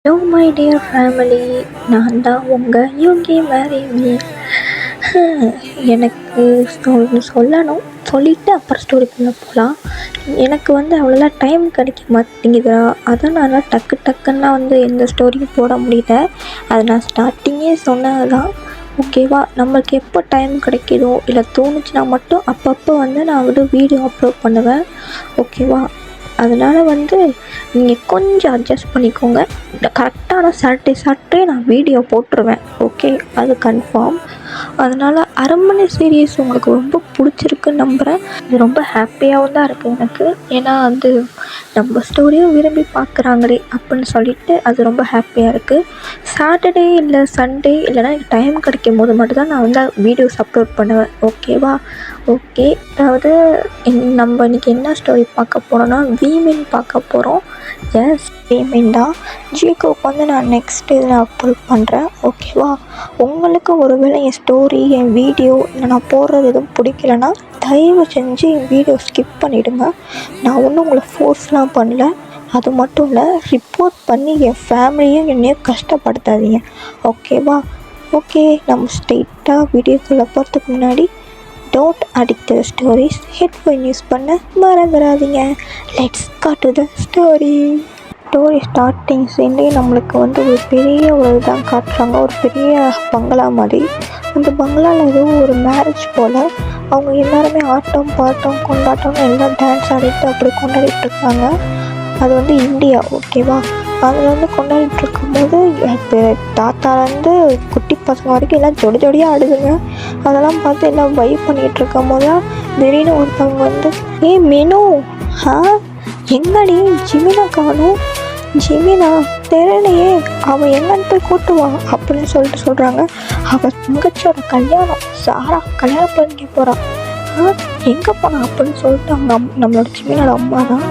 Hello my dear family, நான் தான் உங்கள் யூகி மேரிமி. எனக்கு சொல்லணும், சொல்லிவிட்டு அப்புறம் ஸ்டோரிக்குள்ளே போகலாம். எனக்கு அவ்வளோலா டைம் கிடைக்க மாட்டேங்குதா, அதனால் டக்குன்னா எந்த ஸ்டோரியும் போட முடியல. அதை நான் ஸ்டார்டிங்கே சொன்னது தான். ஓகேவா, நம்மளுக்கு எப்போ டைம் கிடைக்கிதோ இல்லை தோணுச்சுன்னா மட்டும் அப்பப்போ நான் வீடியோ அப்லோட் பண்ணுவேன். ஓகேவா, அதனால் நீங்கள் கொஞ்சம் அட்ஜஸ்ட் பண்ணிக்கோங்க. கரெக்டான சாட்டர்டே நான் வீடியோ போட்டுருவேன். ஓகே, அது கன்ஃபார்ம். அதனால் அரண்மனை சீரியஸ் உங்களுக்கு ரொம்ப பிடிச்சிருக்குன்னு நம்புகிறேன். இது ரொம்ப ஹாப்பியாகவும் தான் இருக்குது எனக்கு. ஏன்னா நம்ம ஸ்டோரியும் விரும்பி பார்க்குறாங்களே அப்படின்னு சொல்லிட்டு அது ரொம்ப ஹாப்பியாக இருக்குது. சாட்டர்டே இல்லை சண்டே இல்லைனா எனக்கு டைம் கிடைக்கும் போது மட்டும்தான் நான் வீடியோஸ் அப்லோட் பண்ணுவேன். ஓகேவா, ஓகே. அதாவது நம்ம இன்றைக்கி என்ன ஸ்டோரி பார்க்க போகிறோன்னா வீமென் பார்க்க போகிறோம். எஸ், வீமென் தான். ஜியோக்கு நான் நெக்ஸ்ட் இதில் அப்லோட் பண்ணுறேன். ஓகேவா, உங்களுக்கு ஒருவேளை என் ஸ்டோரி, என் வீடியோ இல்லை நான் போடுறது எதுவும் பிடிக்கலன்னா தயவு செஞ்சு என் வீடியோ ஸ்கிப் பண்ணிவிடுங்க. நான் ஒன்றும் உங்களை ஃபோர்ஸ்லாம் பண்ணல. அது மட்டும் இல்லை, ரிப்போர்ட் பண்ணி என் ஃபேமிலியும் என்னையும் கஷ்டப்படுத்தாதீங்க. ஓகேவா, ஓகே. நம்ம ஸ்ட்ரெயிட்டாக வீடியோக்குள்ளே போகிறதுக்கு முன்னாடி don't addict the stories, headphone use பண்ண மறந்துடாதீங்க. Let's go to the story. Story starting சீன்லேயே நம்மளுக்கு ஒரு பெரிய இதுதான் காட்டுறாங்க. ஒரு பெரிய பங்களா மாதிரி. அந்த பங்களாவில் ஏதோ ஒரு மேரேஜ் போல். அவங்க எல்லாருமே ஆட்டம் பாட்டம் கொண்டாட்டம் எல்லாம் டான்ஸ் ஆடிட்டு அப்படி கொண்டாடிட்டு இருக்காங்க. அது இந்தியா. ஓகேவா, அதில் கொண்டாடிட்டு இருக்கும்போது தாத்தாலேருந்து குட்டி பசங்க வரைக்கும் எல்லாம் ஜோடியாக ஆடுதுங்க. அதெல்லாம் பார்த்து எல்லாம் வைப் பண்ணிகிட்டு இருக்கும் போது திடீர்னு ஒருத்தவங்க மெனு, எங்கடி ஜிமினா காணும்? ஜிமினா தெரியலையே, அவன் எங்கன்னு போய் கூட்டுவான் அப்படின்னு சொல்கிறாங்க. அவள் தங்கச்சியோட கல்யாணம், சாரா கல்யாணம் பண்ணிக்க போகிறான். எங்கே போனான் அப்படின்னு சொல்லிட்டு அவங்க நம்மளோட ஜிமினோட அம்மா தான்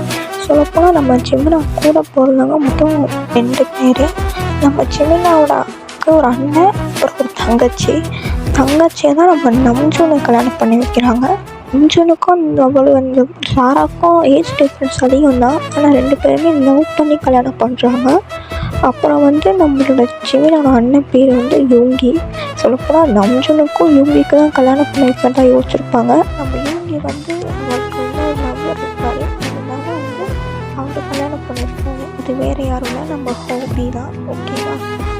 சொல்லப்போனால். நம்ம ஜிமினா கூட பிறந்தவங்க மொத்தம் 2 பேர். நம்ம ஜிமினாவோட அக்கா, ஒரு அண்ணன், அப்புறம் ஒரு தங்கச்சியை தான் நம்ம நம்ஜூனை கல்யாணம் பண்ணி வைக்கிறாங்க. நம்ஜூனுக்கும் அவளும் சாராக்கும் ஏஜ் டிஃப்ரென்ஸ் அதிகம் தான். ஆனால் 2 பேருமே லவ் பண்ணி கல்யாணம் பண்ணுறாங்க. அப்புறம் நம்மளோட ஜிமினோட அண்ணன் பேர் யூங்கி. சொல்லப்போனால் நம்ஜூனுக்கும் யூங்கிக்கு தான் கல்யாணம் பண்ணி வைக்கிறதா யோசிச்சிருப்பாங்க. நம்ம யூங்கி அவருக்கு லவ்வர் இருக்காரு. அவங்க கல்யாணம் பண்ணியிருக்காங்க. அது வேறு யாரும் இல்லை, நம்ம ஹோபி தான். ஓகேவா,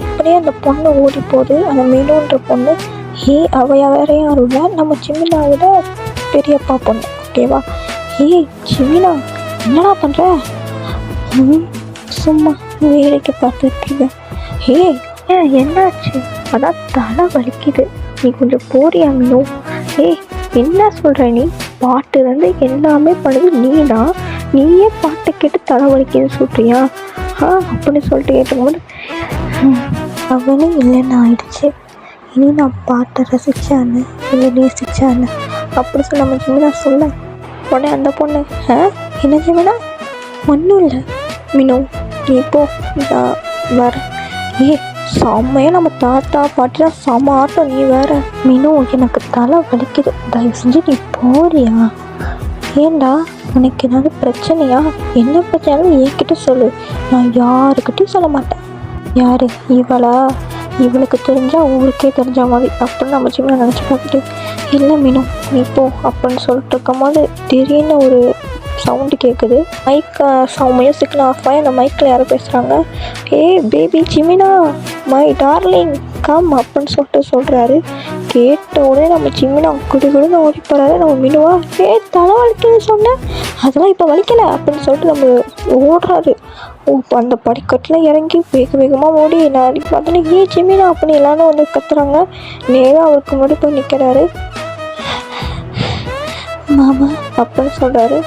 அப்படியே அந்த பொண்ணு ஓடி போகுது. அந்த மெனுன்ற பொண்ணு அவள் வேறு யாரும் இல்லை, நம்ம ஜிமினாவோட பெரியப்பா பொண்ணு. ஓகேவா, ஜிமினா என்னடா பண்ணுற? சும்மா வேலைக்கு பார்த்துட்ருக்கேன். என்னாச்சு? அதான் தலை வலிக்குது, நீ கொஞ்சம் போறியா மீனு? என்ன சொல்கிற நீ? பாட்டுலேருந்து எல்லாமே பண்ணுது நீ தான். நீயே பாட்டை கேட்டு தலை வலிக்குதுன்னு சொல்கிறியா? அப்படின்னு சொல்லிட்டு கேட்டும்போது அவனே இல்லைன்னு ஆயிடுச்சு. இனி நான் பாட்டை ரசித்தான்னு இல்லை நேசித்தான்னு அப்படி சொல்லி நம்ம ஜிமினா சொல்ல உடனே அந்த பொண்ணு, என்ன ஜிமினா? ஒன்றும் இல்லை மீனு, நீ போ, நான் வரேன். செம்மையாக நம்ம தாத்தா பாட்டி தான் செம்ம ஆட்டம், நீ வேற. மீனு, எனக்கு தலை வலிக்குது, தயவு செஞ்சு நீ போறியா? ஏண்டா, உனக்கு ஏதாவது பிரச்சனையா? என்ன பிரச்சனைன்னு என்கிட்ட சொல்லு, நான் யாருக்கிட்டையும் சொல்ல மாட்டேன். யார் இவளா? இவளுக்கு தெரிஞ்சால் ஊருக்கே தெரிஞ்ச மாதிரி அப்படின்னு நம்ம ஜிமினா நினச்சி பார்த்துட்டு, இல்லை மீனு நீ போ அப்படின்னு சொல்லிட்டு இருக்கும்போது திடீர்னு ஒரு சவுண்டு கேட்குது. மியூசிக்கில் ஆஃப் ஆகி அந்த மைக்கில் யாரும் பேசுகிறாங்க. பேபி ஜிமினா, மை டார்லிங் கம் அப்படின்னு சொல்கிறாரு. கேட்ட உடனே நம்ம ஜிமினா குடுகுடுன்னு ஓடி போகிறாரு. நம்ம மினுவா, தலை வலிக்குதுன்னு சொன்னேன், அதெல்லாம் இப்போ வலிக்கலை அப்படின்னு சொல்லிட்டு நம்ம ஓடுறாரு. அந்த படிக்கட்டில் இறங்கி வேகமாக ஓடி நான் பார்த்தோன்னே ஜிமினா அப்படின்னு எல்லாரும் கத்துறாங்க. நேராக அவருக்கு முன்னாடி போய் நிற்கிறாரு. மாமா அப்படின்னு சொல்கிறாரு.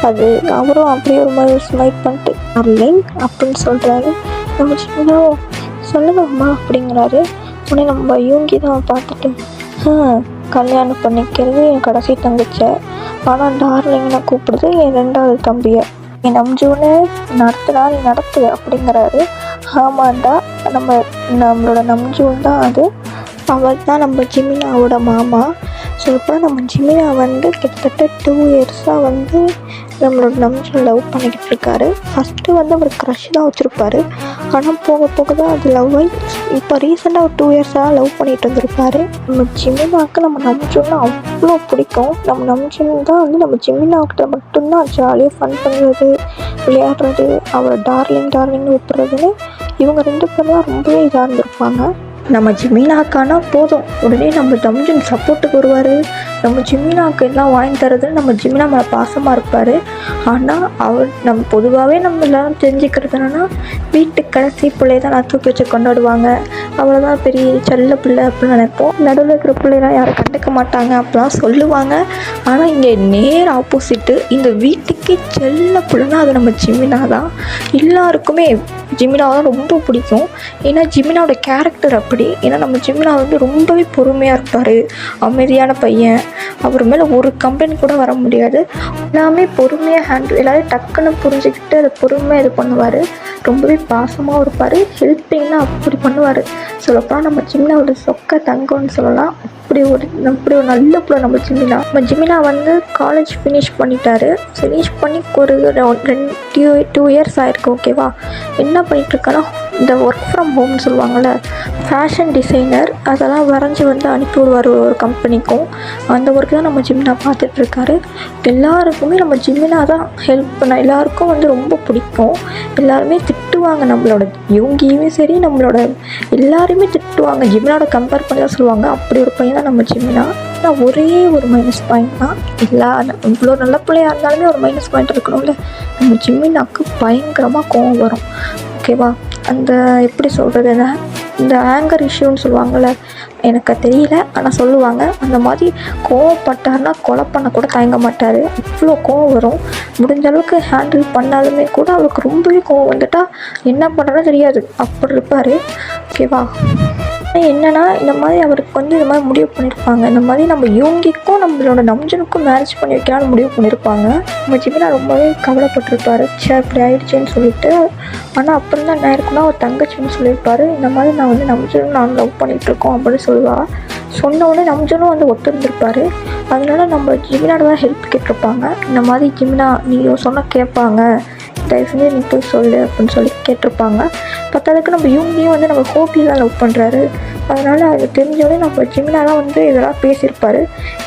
அது அவரும் அப்படியே ஒரு மாதிரி ஸ்மைல் பண்ணிட்டு டார்லிங் அப்படின்னு சொல்கிறாரு. நம்ம ஜிமினா சொல்லுங்கம்மா அப்படிங்கிறாரு. உடனே நம்ம யூங்கி தான் பார்த்துட்டு, கல்யாணம் பண்ணிக்கிறது என் கடைசி தங்கச்சை, ஆனால் டார்லிங்னை கூப்பிடுது என் 2வது தம்பியை. என் நம்ஜூன்னு நடத்துனா நீ நடத்து அப்படிங்கிறாரு. ஆமாண்டா, நம்மளோட நம்ஜூன் தான் அது. அவள் தான் நம்ம ஜிமினாவோட மாமா. ஸோ சொல்லப்போனால் நம்ம ஜிமினா வந்து கிட்டத்தட்ட 2 இயர்ஸாக வந்து நம்மளோட நம்ஜுன் லவ் பண்ணிக்கிட்டு இருக்காரு. ஃபஸ்ட்டு வந்து அவர் க்ரஷ் தான் வச்சுருப்பாரு. ஆனால் போக போக தான் அது லவ் ஆகி இப்போ ரீசெண்டாக ஒரு 2 இயர்ஸாக லவ் பண்ணிகிட்டு வந்திருப்பாரு. நம்ம ஜிமினாவுக்கு நம்ம நம்ஜுன்னா அவ்வளோ பிடிக்கும். நம்ம நம்ஜுன் தான் வந்து நம்ம ஜிமினாக்கிட்ட மட்டும்தான் ஜாலியாக ஃபன் பண்ணுறது, விளையாடுறது, அவரை டார்லிங்னு கூப்பிட்றதுன்னு இவங்க 2 பேரும் தான் ரொம்பவே இதாக இருந்திருப்பாங்க. நம்ம ஜிமினாக்கானா போதும் உடனே நம்ம நம்ஜுன் சப்போர்ட்டுக்கு வருவார். நம்ம ஜிமினாவுக்கு எல்லாம் வாங்கி தரதுன்னு நம்ம ஜிமினா மேலே பாசமாக இருப்பார். ஆனால் அவர் நம்ம பொதுவாகவே நம்ம எல்லோரும் தெரிஞ்சுக்கிறது என்னென்னா வீட்டுக்கு கடைசி பிள்ளைய தான் நான் தூக்கி வச்சு கொண்டாடுவாங்க, அவ்வளோதான் பெரிய செல்ல பிள்ளை அப்படின்னு நினைப்போம். நடுவில் இருக்கிற பிள்ளைலாம் யாரும் கண்டுக்க மாட்டாங்க அப்படிலாம் சொல்லுவாங்க. ஆனால் இங்கே நேர் ஆப்போசிட்டு, இந்த வீட்டுக்கே செல்ல பிள்ளைனா அது நம்ம ஜிமினா தான். எல்லாருக்குமே ஜிமினாவை தான் ரொம்ப பிடிக்கும். ஏன்னா ஜிமினாவோட கேரக்டர் அப்படி. ஏன்னா நம்ம ஜிமினா வந்து ரொம்பவே பொறுமையாக இருப்பார், அமைதியான பையன். அவர் மேலே ஒரு கம்ப்ளைண்ட் கூட வர முடியாது. எல்லாமே பொறுமையாக எல்லாரையும் டக்குன்னு புரிஞ்சுக்கிட்டு அதை பொறுமையாக இது பண்ணுவார். ரொம்பவே பாசமாகவும் இருப்பார். ஹெல்ப்பிங்லாம் அப்படி பண்ணுவார். சொல்லப்போனால் நம்ம ஜிமினாவோட சொக்க தங்கம்னு சொல்லலாம். அப்படி ஒரு நல்ல பிள்ளை நம்ம ஜிமினா. நம்ம ஜிமினா வந்து காலேஜ் ஃபினிஷ் பண்ணிட்டாரு. ஃபினிஷ் பண்ணி ஒரு 2 இயர்ஸ் ஆயிருக்கு. ஓகேவா, என்ன பண்ணிகிட்ருக்கான்னா இந்த ஒர்க் ஃப்ரம் ஹோம்னு சொல்லுவாங்கள்ல, ஃபேஷன் டிசைனர், அதெல்லாம் வரைஞ்சி வந்து அனுப்பி விடுவார் ஒரு கம்பெனிக்கும். அந்த ஒர்க் தான் நம்ம ஜிமினா பார்த்துட்ருக்காரு. எல்லாருக்குமே நம்ம ஜிமினா தான் ஹெல்ப் பண்ண, எல்லாருக்கும் வந்து ரொம்ப பிடிக்கும். எல்லாருமே திட்டுவாங்க, நம்மளோட இவங்கேயுமே சரி நம்மளோட எல்லாருமே திட்டுவாங்க. ஜிமினாவோட கம்பேர் பண்ணி தான் சொல்லுவாங்க. அப்படி ஒரு பையன் தான் நம்ம ஜிமினா. ஆனால் ஒரே ஒரு மைனஸ் பாயிண்ட் தான், இவ்வளோ நல்ல பிள்ளையாக இருந்தாலுமே ஒரு மைனஸ் பாயிண்ட் இருக்கணும்ல. நம்ம ஜிமினாவுக்கு பயங்கரமாக கோவம் வரும். ஓகேவா, அந்த எப்படி சொல்கிறது, இந்த ஆங்கர் இஷ்யூன்னு சொல்லுவாங்கள்ல, எனக்கு தெரியல ஆனால் சொல்லுவாங்க. அந்த மாதிரி கோவப்பட்டார்னா கொலை பண்ண கூட தயங்க மாட்டார். இவ்வளோ கோவம் வரும். முடிஞ்ச அளவுக்கு ஹேண்டில் பண்ணாலுமே கூட அவருக்கு ரொம்பவே கோவம் வந்துட்டால் என்ன பண்ணுறதுன்னு தெரியாது, அப்படி இருப்பார். ஓகேவா, என்னென்னா இந்த மாதிரி அவருக்கு வந்து இந்த மாதிரி முடிவு பண்ணியிருப்பாங்க. இந்த மாதிரி நம்ம யோங்கிக்கும் நம்மளோட நம்ஜனுக்கும் மேரேஜ் பண்ணி வைக்கலாம்னு முடிவு பண்ணியிருப்பாங்க. நம்ம ஜிமினா ரொம்பவே கவலைப்பட்டிருப்பாரு, இப்படி ஆயிடுச்சேன்னு சொல்லிட்டு. ஆனால் அப்புறம் தான் என்ன இருக்குன்னா ஒரு தங்கச்சின்னு சொல்லியிருப்பாரு, இந்த மாதிரி நான் வந்து நம்ஜனும் நானும் லவ் பண்ணிகிட்ருக்கோம் அப்படின்னு சொல்லுவாள். சொன்ன உடனே நம்ஜனும் வந்து ஒத்துருந்துருப்பாரு. அதனால நம்ம ஜிமினாட தான் ஹெல்ப் கேட்டிருப்பாங்க. இந்த மாதிரி ஜிமினா நீ சொன்னால் கேட்பாங்க, தயவு செஞ்சு நீ போய் சொல்லு அப்படின்னு சொல்லி கேட்டிருப்பாங்க. பத்தாவதுக்கு நம்ம யூங்கியும் வந்து நம்ம ஹோபி தான் லவ் பண்ணுறாரு. அதனால் அது தெரிஞ்சோடனே நம்ம ஜிமினா தான் வந்து இதெல்லாம் பேசியிருப்பார்.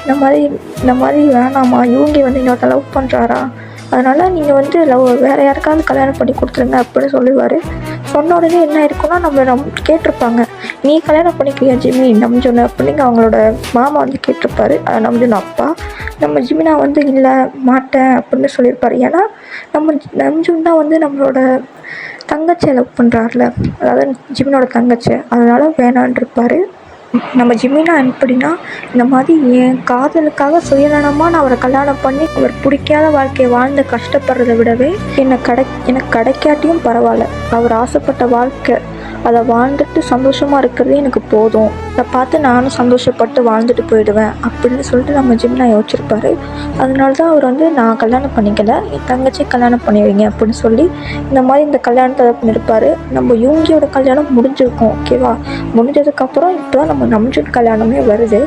இந்த மாதிரி வேணாமா, யூங்கி வந்து இன்னொருத்த லவ் பண்ணுறாரா, அதனால் நீங்கள் வந்து வேறு யாருக்காவது கல்யாணம் பண்ணி கொடுத்துருங்க அப்படின்னு சொல்லுவார். சொன்ன உடனே என்ன இருக்குன்னா நம்ம கேட்டிருப்பாங்க, நீ கல்யாணம் பண்ணிக்கிறியா ஜிம்மி நம்ஜுன் அப்படின்னு அவங்களோட மாமா வந்து கேட்டிருப்பாரு. நம்ஜுன் அப்பா. நம்ம ஜிமினா வந்து இல்லை மாட்டேன் அப்படின்னு சொல்லியிருப்பார். ஏன்னா நம்ம நம்ஜுன் தான் வந்து நம்மளோட தங்கச்சியை லவ் பண்ணுறாருல, அதாவது ஜிமினோட தங்கச்சி, அதனால் வேணான்ருப்பார். நம்ம ஜிமினா எப்படின்னா இந்த மாதிரி என் காதலுக்காக சுயநலமாக நான் அவரை கல்யாணம் பண்ணி அவர் பிடிக்காத வாழ்க்கையை வாழ்ந்து கஷ்டப்படுறதை விடவே எனக்கு கிடைக்காட்டியும் பரவாயில்ல, அவர் ஆசைப்பட்ட வாழ்க்கை அதை வாழ்ந்துட்டு சந்தோஷமாக இருக்கிறதே எனக்கு போதும், அதை பார்த்து நானும் சந்தோஷப்பட்டு வாழ்ந்துட்டு போயிடுவேன் அப்படின்னு சொல்லிட்டு நம்ம ஜிமினா யோசிச்சிருப்பாரு. அதனால தான் அவர் வந்து நான் கல்யாணம் பண்ணிக்கல, என் தங்கச்சி கல்யாணம் பண்ணி வைங்க அப்படின்னு சொல்லி இந்த மாதிரி இந்த கல்யாணத்தை பண்ணியிருப்பார். நம்ம யூங்கியோட கல்யாணம் முடிஞ்சிருக்கும். ஓகேவா, முடிஞ்சதுக்கப்புறம் இப்போ தான் நம்ம நம்ஜுன் கல்யாணமே வருது.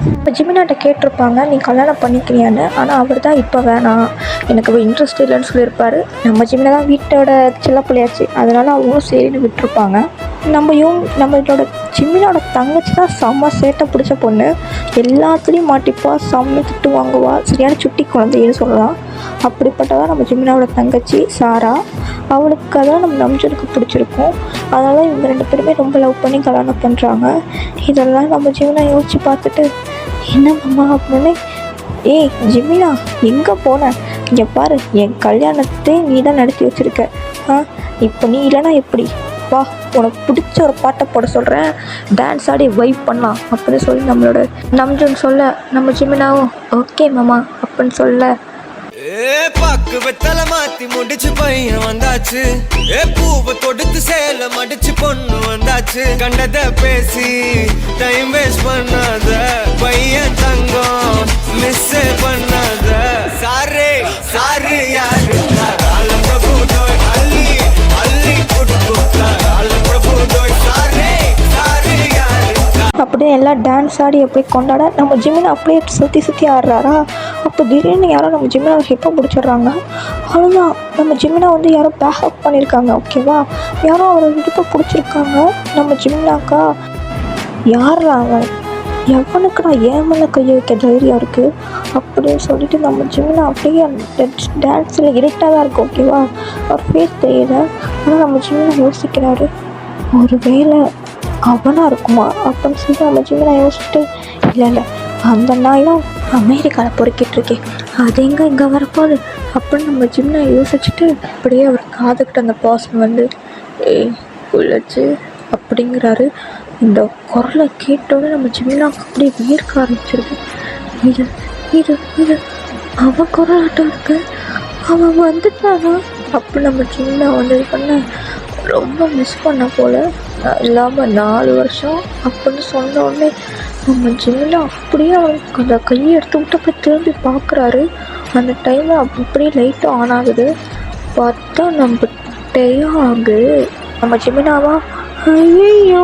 இப்போ ஜிமினாட்ட கேட்டிருப்பாங்க நீ கல்யாணம் பண்ணிக்கிறியான்னு. ஆனால் அவர் தான் இப்போ வேணாம், எனக்கு இன்ட்ரெஸ்ட் இல்லைன்னு சொல்லியிருப்பார். நம்ம ஜிமினா தான் வீட்டோட சின்ன பிள்ளையாச்சு, அதனால் அவங்களும் சரின்னு விட்டுருப்பாங்க. நம்மளோட ஜிமினோட தங்கச்சி தான் செம்ம சேட்டை பிடிச்ச பொண்ணு. எல்லாத்துலேயும் மாட்டிப்பா, செம்ம திட்டு வாங்குவா, சரியான சுட்டி குழந்தைன்னு சொல்லலாம். அப்படிப்பட்டதான் நம்ம ஜிமினாவோட தங்கச்சி சாரா. அவளுக்கு அதான் நம்ம நம்ஜனுக்கு பிடிச்சிருக்கும். அதனால இவங்க 2 பேருமே ரொம்ப லவ் பண்ணி கல்யாணம் பண்ணுறாங்க. இதெல்லாம் நம்ம ஜிமினா யோசிச்சு பார்த்துட்டு என்ன மாமா அப்படின்னு, ஏய் ஜிமினா எங்கே போன, இங்கே பாரு என் கல்யாணத்தை நீ தான் நடத்தி வச்சுருக்க, இப்போ நீ இல்லைனா எப்படி, வா உனக்கு பிடிச்ச ஒரு பாட்டை போட சொல்கிறேன், டான்ஸ் ஆடி வைப் பண்ணலாம் அப்படின்னு சொல்லி நம்மளோட நம்ஜுன் சொல்ல, நம்ம ஜிமினாவும் ஓகே மாமா அப்படின்னு சொல்ல, பாக்கு வெத்தல மாத்தி முடிச்சு பையன் வந்தாச்சு, பூவை தொடுத்து சேல மடிச்சு பொண்ணு வந்தாச்சு, கண்டத பேசி டைம் வேஸ்ட் பண்ணாத பையன் தங்கம் மிஸ் பண்ணாத, சாரே சாரு யாரு பிரபு தோய் அள்ளி அள்ளி குடுக்கு பிரபு தோய் சாரே சாரு யாரு. அப்படியே எல்லாம் டான்ஸ் ஆடி அப்படியே கொண்டாட நம்ம ஜிமினா அப்படியே சுற்றி சுற்றி ஆடுறாரா. அப்போ திடீர்னு யாரோ நம்ம ஜிமினாவை ஹிப்பை பிடிச்சிடுறாங்க. அவ்வளோதான், நம்ம ஜிமினா வந்து யாரோ பேக்கப் பண்ணியிருக்காங்க. ஓகேவா, யாரோ அவரை ஹிப்பை பிடிச்சிருக்காங்க. நம்ம ஜிமினாக்கா யாரா அவன், எவனுக்குடா ஏன் மேலே கையை வைக்க தைரியம் இருக்குது அப்படின்னு சொல்லிட்டு நம்ம ஜிமினா அப்படியே அந்த டான்ஸில் இருட்டாக தான் இருக்குது. ஓகேவா, அவர் ஃபேஸ் தெரியல. ஆனால் நம்ம ஜிமினா யோசிக்கிறாரு, ஒரு வேளை அவனாக இருக்குமா அப்படின்னு சொல்லிட்டு நம்ம ஜிமினா யோசிச்சுட்டு, இல்லை அந்த நாயெலாம் அமெரிக்காவில் பொறுக்கிட்டுருக்கேன், அது எங்கே இங்கே வரப்போகுது அப்படின்னு நம்ம ஜிமினா யோசிச்சுட்டு அப்படியே அவர் காதுகிட்ட அந்த பாசம் வந்து குளிச்சு அப்படிங்கிறாரு. இந்த குரலை கேட்டோன்னே நம்ம ஜிமினாவுக்கு அப்படியே வியர்க்க ஆரம்பிச்சிருக்கு. இது இது இது அவன் குரலாட்டம் இருக்கு, அவன் வந்துட்டானா அப்படி நம்ம ஜிமினா வந்து இது பண்ண ரொம்ப மிஸ் பண்ண போல். இல்லாமல் 4 வருஷம் அப்படின்னு சொன்ன உடனே நம்ம ஜிமினா அப்படியே அவனுக்கு அந்த கையை எடுத்து விட்டு அப்படியே திரும்பி பார்க்குறாரு. அந்த டைமில் அப்படியே லைட்டும் ஆன் ஆகுது. பார்த்தா நம்ம டெயாங்கு நம்ம ஜிமினாவா, ஐயோ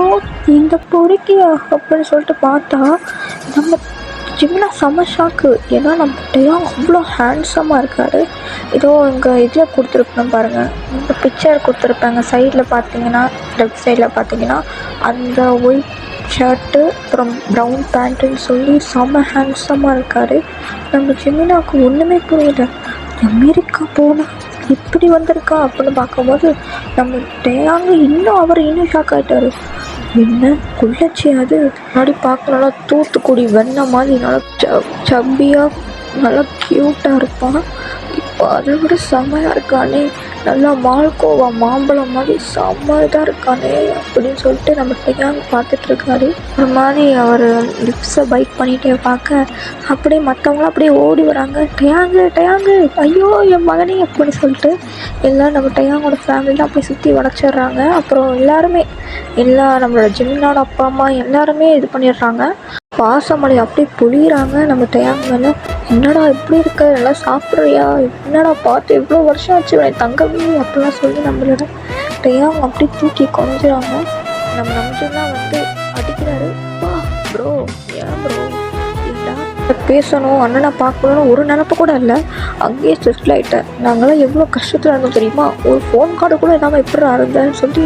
இந்த பொறுக்கியா அப்படின்னு சொல்லிட்டு பார்த்தா நம்ம ஜிமினா செம்ம ஷாக்கு. ஏன்னா நம்ம டெயாங் அவ்வளோ ஹேண்ட்ஸமாக இருக்கார். ஏதோ இங்கே இதில் கொடுத்துருப்பேன் பாருங்கள், இந்த பிக்சர் கொடுத்துருப்பாங்க சைடில் பார்த்தீங்கன்னா, லெஃப்ட் சைடில் பார்த்தீங்கன்னா அந்த ஒயிட் ஷர்ட்டு அப்புறம் ப்ரௌன் பேண்ட்டுன்னு சொல்லி செம்ம ஹேண்ட்ஸமாக இருக்கார். நம்ம ஜிமினாவுக்கு ஒன்றுமே புரியல, அமெரிக்கா போனால் இப்படி வந்திருக்கா அப்படின்னு பார்க்கும்போது நம்ம டேயாங்க இன்னும் ஷாக் ஆகிட்டாரு. என்ன குள்ளச்சி அது, முன்னாடி பார்க்க நல்லா தூத்துக்குடி வெண்ணெய் மாதிரி நல்லா சப்பியாக நல்லா க்யூட்டாக இருப்பான். இப்போ அதை விட செம்மையாக இருக்கானே, நல்லா மால்கோவா மாம்பழம் மாதிரி செம்ம இதாக இருக்கானே அப்படின்னு சொல்லிட்டு நம்ம டேயாங் பார்த்துட்ருக்காரு. ஒரு மாதிரி அவர் லிப்ஸை பைட் பண்ணிகிட்டே பார்க்க அப்படியே மற்றவங்களாம் அப்படியே ஓடி வராங்க, டேயாங்கு ஐயோ என் மகனே அப்படின்னு சொல்லிட்டு எல்லாம் நம்ம டேயாங்கோட ஃபேமிலிலாம் அப்படியே சுற்றி வளைச்சிட்றாங்க. அப்புறம் எல்லா நம்மளோட ஜிமினாவோட அப்பா அம்மா எல்லாருமே இது பண்ணிடுறாங்க, பாசமலை அப்படியே பொழியிறாங்க நம்ம டேயாங் மேலே. என்னடா இப்படி இருக்க, நல்லா சாப்பிட்றியா, என்னடா பார்த்து எவ்வளோ வருஷம் ஆச்சு உன்னை தங்கவே அப்படிலாம் சொல்லி நம்மளோட டேயாங் அப்படி தூக்கி கொஞ்சிறாங்க. நம்ம நம்பிக்கைலாம் வந்து அடிக்கிறாரு. ப்ரோ ஏன் ப்ரோ இல்லைடா பேசணும், அண்ணனை பார்க்கணும்னு ஒரு நினப்பு கூட இல்லை, அங்கேயே செட்டில் ஆகிட்டேன். நாங்களாம் எவ்வளோ கஷ்டத்தில் இருந்தோம் தெரியுமா, ஒரு ஃபோன் கார்டு கூட இல்லாமல் எப்படி இருந்தேன்னு சொல்லி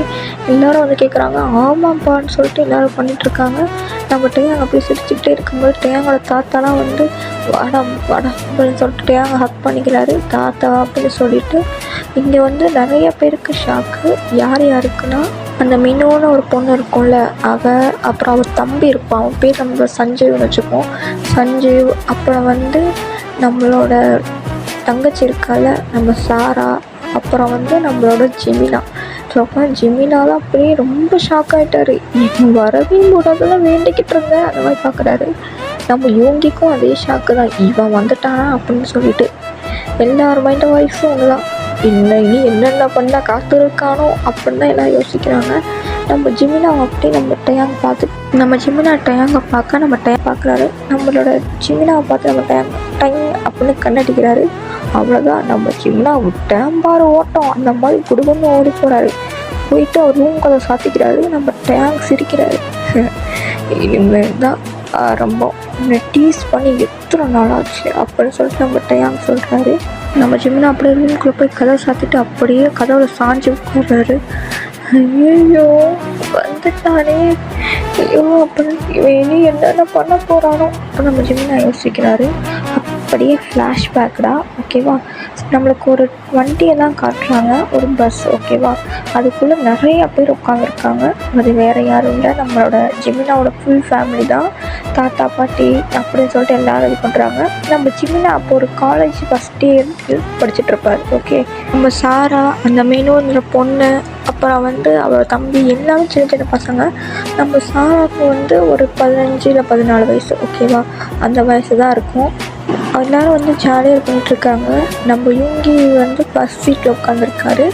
எல்லோரும் வந்து கேட்குறாங்க. ஆமாப்பான்னு சொல்லிட்டு எல்லோரும் பண்ணிகிட்ருக்காங்க. நம்ம டேயாங் அப்படி சிரிச்சுக்கிட்டே இருக்கும்போது டேயாங்கோட தாத்தாலாம் வந்து வாடா அப்படின்னு சொல்லிட்டு டேயாங்க ஹக் பண்ணிக்கிறாரு, தாத்தா அப்படின்னு சொல்லிட்டு. இங்கே வந்து நிறைய பேருக்கு ஷாக்கு. யாருக்குன்னா அந்த மினோன்னு ஒரு பொண்ணு இருக்கும்ல, அப்புறம் அவர் தம்பி இருப்பான், அவன் பேர் நம்ம சஞ்சீவ்னு வச்சுப்போம், சஞ்சீவ். அப்புறம் வந்து நம்மளோட தங்கச்சி இருக்கால நம்ம சாரா, அப்புறம் வந்து நம்மளோட ஜிமினா. ஸோ அப்போ ஜிமினாலாம் அப்படியே ரொம்ப ஷாக் ஆகிட்டாரு. இவன் வரவே கூடாதுலாம் வேண்டிக்கிட்டு இருந்தேன் அந்த மாதிரி பார்க்குறாரு. நம்ம யோங்கிக்கும் அதே ஷாக்கு தான், இவன் வந்துட்டானா அப்படின்னு சொல்லிட்டு. எல்லார் மைண்ட் வாய்ஸும் ஒன்று தான், இனி என்னென்ன பண்ணால் காத்திருக்கானோ அப்படின்னு தான் எல்லாம் யோசிக்கிறாங்க. நம்ம ஜிமினா அப்படியே நம்ம டேயாங் நம்ம ஜிமினா டேயாங்கை பார்க்க நம்ம டேயாங் பார்க்குறாரு. நம்மளோட ஜிமினாவை பார்த்து நம்ம டைம் அப்படின்னு கண்ணடிக்கிறாரு. அவ்வளோதான், நம்ம ஜிமினா டேம்பார் ஓட்டம் அந்த மாதிரி குடும்பம் ஓடி போகிறாரு. போயிட்டு அவர் ரூம் கதை சாத்திக்கிறாரு. நம்ம டேயாங் சிரிக்கிறாரு. இனிமேல் தான் ஆரம்பம், டீஸ் பண்ணி எத்தனை நாள் ஆச்சு அப்படின்னு சொல்லிட்டு நம்ம டேயாங் சொல்கிறாரு. நம்ம ஜிமினா அப்படியே ரூம்குள்ளே போய் கதவை சாத்திட்டு அப்படியே கதவுல சாஞ்சு உட்கார்றாரு. ஐயோ வந்துட்டானே, ஐயோ அப்படின்னு இவன் இனி என்னென்ன பண்ண போகிறானோ அப்போ நம்ம ஜிமினா யோசிக்கிறாரு. அப்படியே ஃப்ளாஷ்பேக்டா. ஓகேவா, நம்மளுக்கு ஒரு வண்டியெல்லாம் காட்டுறாங்க, ஒரு பஸ். ஓகேவா, அதுக்குள்ளே நிறையா பேர் உட்காந்துருக்காங்க. அது வேறு யாரும் இல்லை, நம்மளோட ஜிமினாவோட ஃபுல் ஃபேமிலி தான், தாத்தா பாட்டி அப்படின்னு சொல்லிட்டு எல்லோரும் இது பண்ணுறாங்க. நம்ம ஜிமினா அப்போ ஒரு காலேஜ் ஃபஸ்ட் இயர் படிச்சுட்ருப்பார். ஓகே, நம்ம சாரா, அந்த மீனுங்கிற பொண்ணு, அப்புறம் வந்து அவள் தம்பி எல்லாமே சின்ன பசங்க. நம்ம சாராவுக்கு வந்து ஒரு 15 இல்லை 14 வயசு. ஓகேவா, அந்த வயசு தான் இருக்கும். எல்லோரும் வந்து ஜாலியாக பண்ணிட்டுருக்காங்க. நம்ம யூங்கி வந்து ஃபஸ்ட் சீட்டில் உட்காந்துருக்காரு.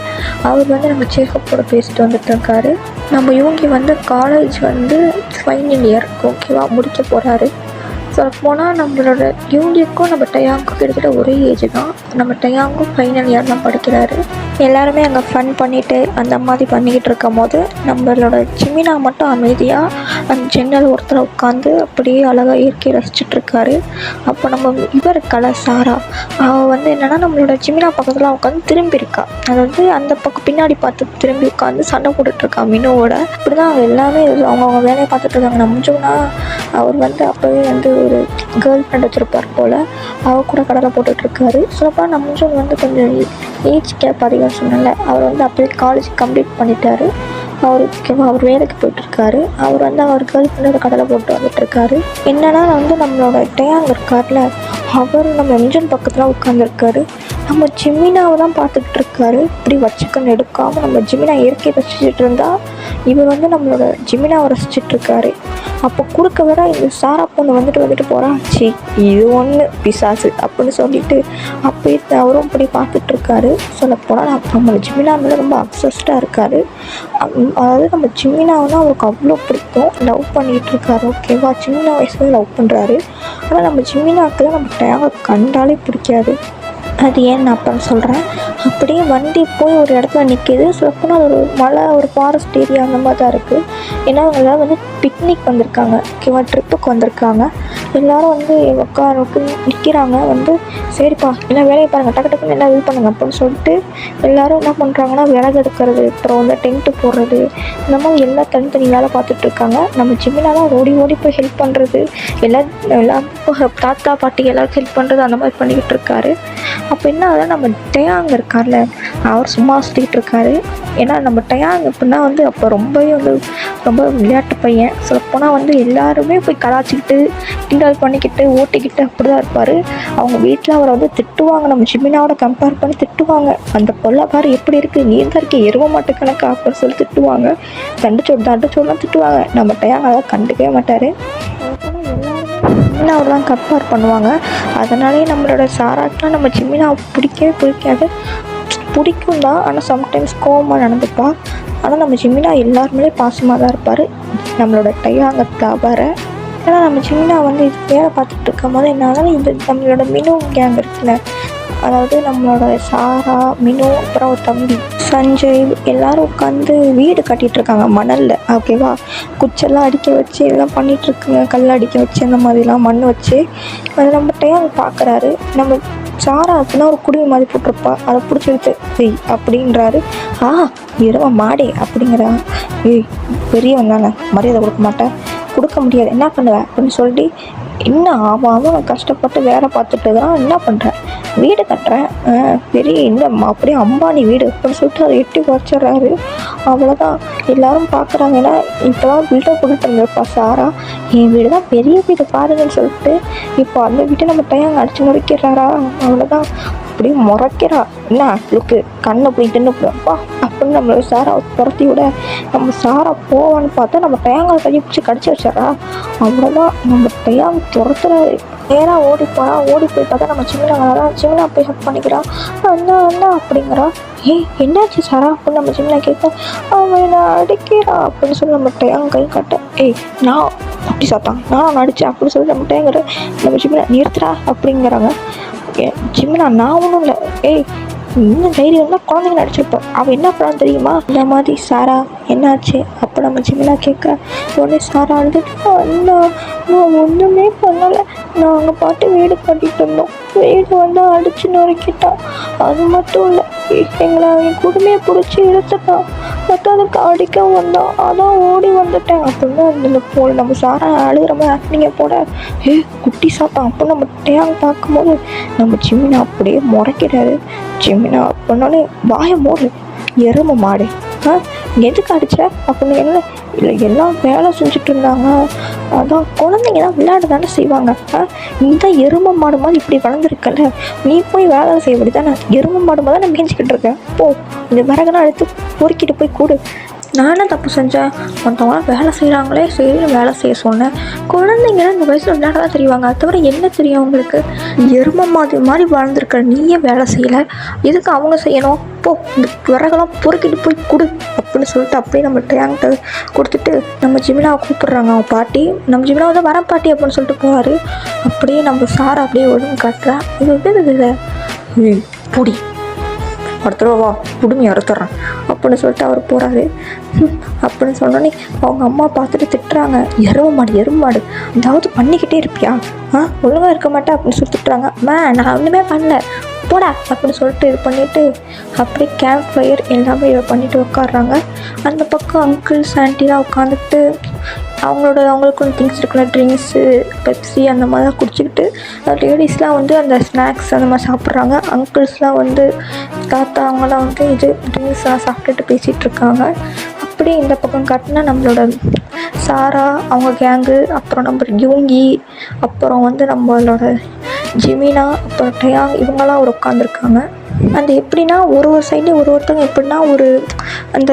அவர் வந்து நம்ம சேகப்போட பேசிட்டு வந்துட்டுருக்காரு. நம்ம யூங்கி வந்து காலேஜ் வந்து ஃபைனல் இயர் ஓகேவா முடிக்க போகிறாரு. சொல்ல போனால் நம்மளோட யூங்கிக்கும் நம்ம டேயாங்க்கும் கிட்டத்தட்ட ஒரே ஏஜ் தான். நம்ம டேயாங்கும் ஃபைனல் இயர் தான் படிக்கிறாரு. எல்லாருமே அங்கே ஃபன் பண்ணிவிட்டு அந்த மாதிரி பண்ணிக்கிட்டு இருக்கும் போது நம்மளோட ஜிமினா மட்டும் அமைதியாக அந்த ஜன்னல் ஒருத்தர் உட்காந்து அப்படியே அழகாக இயற்கையை ரசிச்சிட்ருக்காரு. அப்போ நம்ம இவர் சாரா அவள் வந்து என்னென்னா நம்மளோட ஜிமினா பக்கத்தில் உட்காந்து திரும்பி இருக்கா. அதாவது அந்த பக்கம் பின்னாடி பார்த்து திரும்பி உட்காந்து சண்டை போட்டுட்ருக்கா மினுவோட. இப்படி தான் அவங்க எல்லாமே அவங்கவுங்க வேலையை பார்த்துட்ருக்காங்க. நம்ஜூனா அவர் வந்து அப்போவே வந்து ஒரு கேர்ள் ஃப்ரெண்ட் வச்சுருப்பார் போல், அவர் கூட கடலை போட்டுட்ருக்காரு. சொல்லப்போ நம்ஜூன் வந்து கொஞ்சம் ஏஜ் கேப் அதிகம் சொன்னால அவர் வந்து அப்போவே காலேஜ் கம்ப்ளீட் பண்ணிட்டாரு. அவர் வேலைக்கு போயிட்டுருக்காரு. அவர் வந்து அவர் கேர்ள் ஃப்ரெண்டோட கடலை போட்டு வந்துட்டுருக்காரு. என்னென்னா வந்து நம்மளோட டேயாங் இருக்கார்ல, அவர் நம்ம என்ஜின் பக்கத்தில் உட்காந்துருக்காரு. நம்ம ஜிமினாவை தான் பார்த்துக்கிட்டு இருக்காரு. இப்படி வச்சுக்கன்னு எடுக்காமல் நம்ம ஜிமினா இயற்கையை ரசிச்சுட்டு இருந்தா இவர் வந்து நம்மளோட ஜிமினாவை ரசிச்சிட்ருக்காரு. அப்போ குறுக்க விட இந்த சாரா பொண்ணு வந்துட்டு போகிறா. சி இது ஒன்று பிசாசு அப்படின்னு சொல்லிட்டு அப்படி அவரும் இப்படி பார்த்துட்ருக்காரு. சொல்லப்போனால் நம்ம ஜிமினா மேலே ரொம்ப அப்சஸ்டாக இருக்கார். அதாவது நம்ம ஜிமினாவைனா அவருக்கு அவ்வளோ பிடிக்கும், லவ் பண்ணிகிட்ருக்காரு. ஓகேவா, சின்ன வயசுல லவ் பண்ணுறாரு. ஆனால் நம்ம ஜிமினாவுக்கு தான் நம்ம டேங்கை கண்டாலே பிடிக்காது. அது ஏன் நான் அப்போன்னு சொல்கிறேன். அப்படியே வண்டி போய் ஒரு இடத்துல நிற்கிது. சொல்லப்போனால் அது ஒரு மலை, ஒரு ஃபாரஸ்ட் ஏரியா அந்த மாதிரி தான் இருக்குது. ஏன்னா அவங்களாம் வந்து பிக்னிக் வந்திருக்காங்க, ஓகேவா, ட்ரிப்புக்கு வந்திருக்காங்க. எல்லோரும் வந்து உட்காருக்கு நிற்கிறாங்க. வந்து சரிப்பா எல்லாம் வேலையை பாருங்கள், டக்கு டக்குன்னு எல்லாம் இது பண்ணுங்க அப்படின்னு சொல்லிட்டு எல்லோரும் என்ன பண்ணுறாங்கன்னா விறகு எடுக்கிறது, அப்புறம் வந்து டென்ட்டு போடுறது, இந்த மாதிரி எல்லாம் தனித்தனி வேலை பார்த்துட்ருக்காங்க. நம்ம ஜிமினாலாம் ஓடி போய் ஹெல்ப் பண்ணுறது, எல்லாம் தாத்தா பாட்டி எல்லாருக்கும் ஹெல்ப் பண்ணுறது, அந்த மாதிரி பண்ணிக்கிட்டு இருக்காரு. அப்போ என்ன ஆகுதுன்னா நம்ம டேயாங் இருக்கார்ல, அவர் சும்மா சுற்றிக்கிட்டு இருக்காரு. ஏன்னா நம்ம டேயாங் எப்படின்னா வந்து அப்போ ரொம்ப விளையாட்டு பையன். சொல்லப்போனால் வந்து எல்லாருமே போய் கலாச்சிக்கிட்டு கிண்டல் பண்ணிக்கிட்டு ஓட்டிக்கிட்டு அப்படி தான் இருப்பார். அவங்க வீட்டில் அவரை வந்து திட்டுவாங்க, நம்ம ஜிமினாவோட கம்பேர் பண்ணி திட்டுவாங்க. அந்த பொல்லை பாரு எப்படி இருக்குது, நீ தான் இருக்க எருவ மாட்டு கணக்கு அப்படின்னு சொல்லி திட்டுவாங்க. தண்டுச்சோடலாம் திட்டுவாங்க. நம்ம டேயாங் அதை கண்டுக்கவே மாட்டார். ஜிமினாவை தான் கம்பேர் பண்ணுவாங்க. அதனாலேயே நம்மளோட சாராக்கெலாம் நம்ம ஜிமினாவை பிடிக்காது. பிடிக்கும் தான், ஆனால் சம்டைம்ஸ் கோவமாக நடந்துப்பா. ஆனால் நம்ம ஜிமினா எல்லாருமே பாசமாக தான் இருப்பார், நம்மளோட டேயாங்கை தவிர. ஏன்னா நம்ம ஜிமினா வந்து இது வேலை பார்த்துட்டு இருக்கும் போது என்ன ஆகுதுன்னா இது நம்மளோட மினு கேங் இருக்குல்ல, அதாவது நம்மளோட சாரா, மினு, அப்புறம் ஒரு தம்பி சஞ்சய் எல்லோரும் உட்காந்து வீடு கட்டிகிட்ருக்காங்க மணலில். ஓகேவா, குச்செல்லாம் அடிக்க வச்சு எல்லாம் பண்ணிகிட்ருக்குங்க, கல் அடிக்க வச்சு அந்த மாதிரிலாம் மண் வச்சு. அது நம்ம டேயாங் பார்க்குறாரு. நம்ம சாரா அப்படின்னா ஒரு குடுமி மாதிரி போட்டிருப்பா, அதை பிடிச்சி எடுத்து ஏய் அப்படின்றாரு. இரவ மாடே அப்படிங்கிறா. ஏய் பெரியவன் தானே, மரியாதை கொடுக்க முடியாது, என்ன பண்ணுவேன் அப்படின்னு சொல்லி இன்னும் அவன் கஷ்டப்பட்டு வேலை பார்த்துட்டு தான் என்ன பண்ணுறேன், வீடு கட்டுறேன், பெரிய இந்த அப்படியே அம்பானி வீடு அப்படின்னு சொல்லிட்டு அதை எட்டி குறைச்சிட்றாரு. அவ்வளோதான் எல்லோரும் பார்க்குறாங்க. ஏன்னா இப்போ தான் பில்டப் போட்டுட்டு இருந்திருப்பா சாரா, என் வீடு தான் பெரிய வீடு பாருங்கன்னு சொல்லிட்டு இப்போ அந்த வீட்டை நம்ம டேயாங் அடித்து நுழைக்கிறாரா. அவ்வளோதான் அப்படியே முறைக்கிறா. என்ன லுக்கு கண்ணை போய் தின்னுப்பா அப்படின்னு நம்மளோட சாரா துரத்தி விட நம்ம சாரா போவான்னு பார்த்தா நம்ம டேயாங்கை கையை பிடிச்சி கடிச்சு வச்சிட்றா. அவ்வளோதான் நம்ம டேயாங் துரத்துறாரு. நேராக ஓடி போய் பார்த்தா நம்ம சிமினா போய் ஹெல்ப் பண்ணிக்கிறான். என்ன அப்படிங்கிறா. என்னாச்சு சாரா அப்படின்னு நம்ம சிமினா கேட்க, அவன் என்னை அடிக்கிறா அப்படின்னு சொல்லி நம்ம டேயாங் கை காட்ட, நான் குட்டி சாத்தான் நான் அடித்தேன் அப்படின்னு சொல்லி நம்ம டேங்கிற நம்ம சிமினா நிறுத்துறா அப்படிங்கிறாங்க. ஜிமினா நான் ஒன்றும் இல்லை, இன்னும் தைரியம் இருந்தால் குழந்தைங்க நடிச்சிருப்பேன், அவள் என்ன பண்ணான்னு தெரியுமா இந்த மாதிரி சாரா என்னாச்சு அப்போ நம்ம ஜிமினா கேட்க உடனே சாரா அழுதுட்டு, நான் ஒன்றுமே பண்ணலை, நாங்கள் பாட்டு வீடு கட்டிகிட்டு இருந்தோம், வீடு வந்து அடிச்சு நொறுக்கிட்டான், அது மட்டும் இல்லை எங்களை அவன் குடுமையை பிடிச்சி இழுத்துட்டான், மற்ற அதுக்கு அடிக்க வந்தான், அதான் ஓடி வந்துட்டேன் அப்படின்னு அந்த போல் நம்ம சாரா அழுகிற மாதிரி ஆக்டிங்க போட குட்டி சாத்தான் அப்போ நம்ம டேயாங் பார்க்கும்போது நம்ம ஜிமினா அப்படியே முறைக்கிறாரு. ஜிமினா அப்படின்னோடனே வாயை மூடு எருமை மாடு, எதுக்கு அடிச்ச அப்படின்னு. இல்லை எல்லாம் வேலை செஞ்சுட்டு இருந்தாங்க, அதான் குழந்தைங்க தான் விளையாட தானே செய்வாங்க, நீ தான் எருமை மாடு மாதிரி இப்படி வளர்ந்துருக்கல, நீ போய் வேலை செய்யப்படி தானே எருமை மாடு மாதிரி நான் மேய்ச்சிக்கிட்டு இருக்கேன், போ இந்த விறகுலாம் எடுத்து பொறுக்கிட்டு போய் கூடு. நானே தப்பு செஞ்சேன், மற்றவங்களாம் வேலை செய்கிறாங்களே சரி வேலை செய்ய சொன்னேன், குழந்தைங்களாம் இந்த வயசில் விளையாட தான் தெரிவாங்க, அது தவிர என்ன தெரியும் அவங்களுக்கு, எருமை மாதிரி வாழ்ந்துருக்க நீயே வேலை செய்யலை, எதுக்கு அவங்க செய்யணும், போ இந்த விறகெல்லாம் பொறுக்கிட்டு போய் கொடு அப்படின்னு சொல்லிட்டு அப்படியே நம்ம டேயாங்கிட்ட கொடுத்துட்டு நம்ம ஜிமினாவை கூப்பிட்றாங்க அவங்க பாட்டி. நம்ம ஜிமினா வந்து வர பாட்டி அப்படின்னு சொல்லிட்டு போவார். அப்படியே நம்ம சாரை அப்படியே ஒழுங்கு காட்டுறா. இது பொடி அடுத்த வா குடுமையை அறுத்துட்றேன் அப்படின்னு சொல்லிட்டு அவர் போகிறாரு. அப்படின்னு சொன்னோன்னே அவங்க அம்மா பார்த்துட்டு திட்டுறாங்க, எருவு மாடு ஏதாவது பண்ணிக்கிட்டே இருப்பியா, ஒழுங்காக இருக்க மாட்டேன் அப்படின்னு சொல்லி திட்டுறாங்க. அம்மா நான் ஒன்றுமே பண்ணல போடா அப்படின்னு சொல்லிட்டு இது பண்ணிவிட்டு அப்படியே கேம்ப் ஃபயர் எல்லாமே இதை பண்ணிவிட்டு உட்காடுறாங்க. அந்த பக்கம் அங்கிள்ஸ் ஆண்டிலாம் உட்காந்துட்டு அவங்களுக்கும் திங்ஸ் இருக்குல்ல, ட்ரிங்க்ஸு பெப்சி அந்த மாதிரிலாம் குடிச்சிக்கிட்டு லேடிஸ்லாம் வந்து அந்த ஸ்நாக்ஸ் அந்த மாதிரி சாப்பிட்றாங்க. அங்கிள்ஸ்லாம் வந்து தாத்தா அவங்களாம் வந்து இது ட்ரிங்க்ஸ்லாம் சாப்பிட்டுட்டு பேசிகிட்டு இருக்காங்க. அப்படியே இந்த பக்கம் காட்டினா நம்மளோட சாரா அவங்க கேங்கு, அப்புறம் நம்ம யூங்கி, அப்புறம் வந்து நம்மளோட ஜிமினா, அப்புறம் டயாங் இவங்கெல்லாம் ஒரு உட்காந்துருக்காங்க. அந்த எப்படின்னா ஒரு சைட்லேயும் ஒருத்தவங்க எப்படின்னா ஒரு அந்த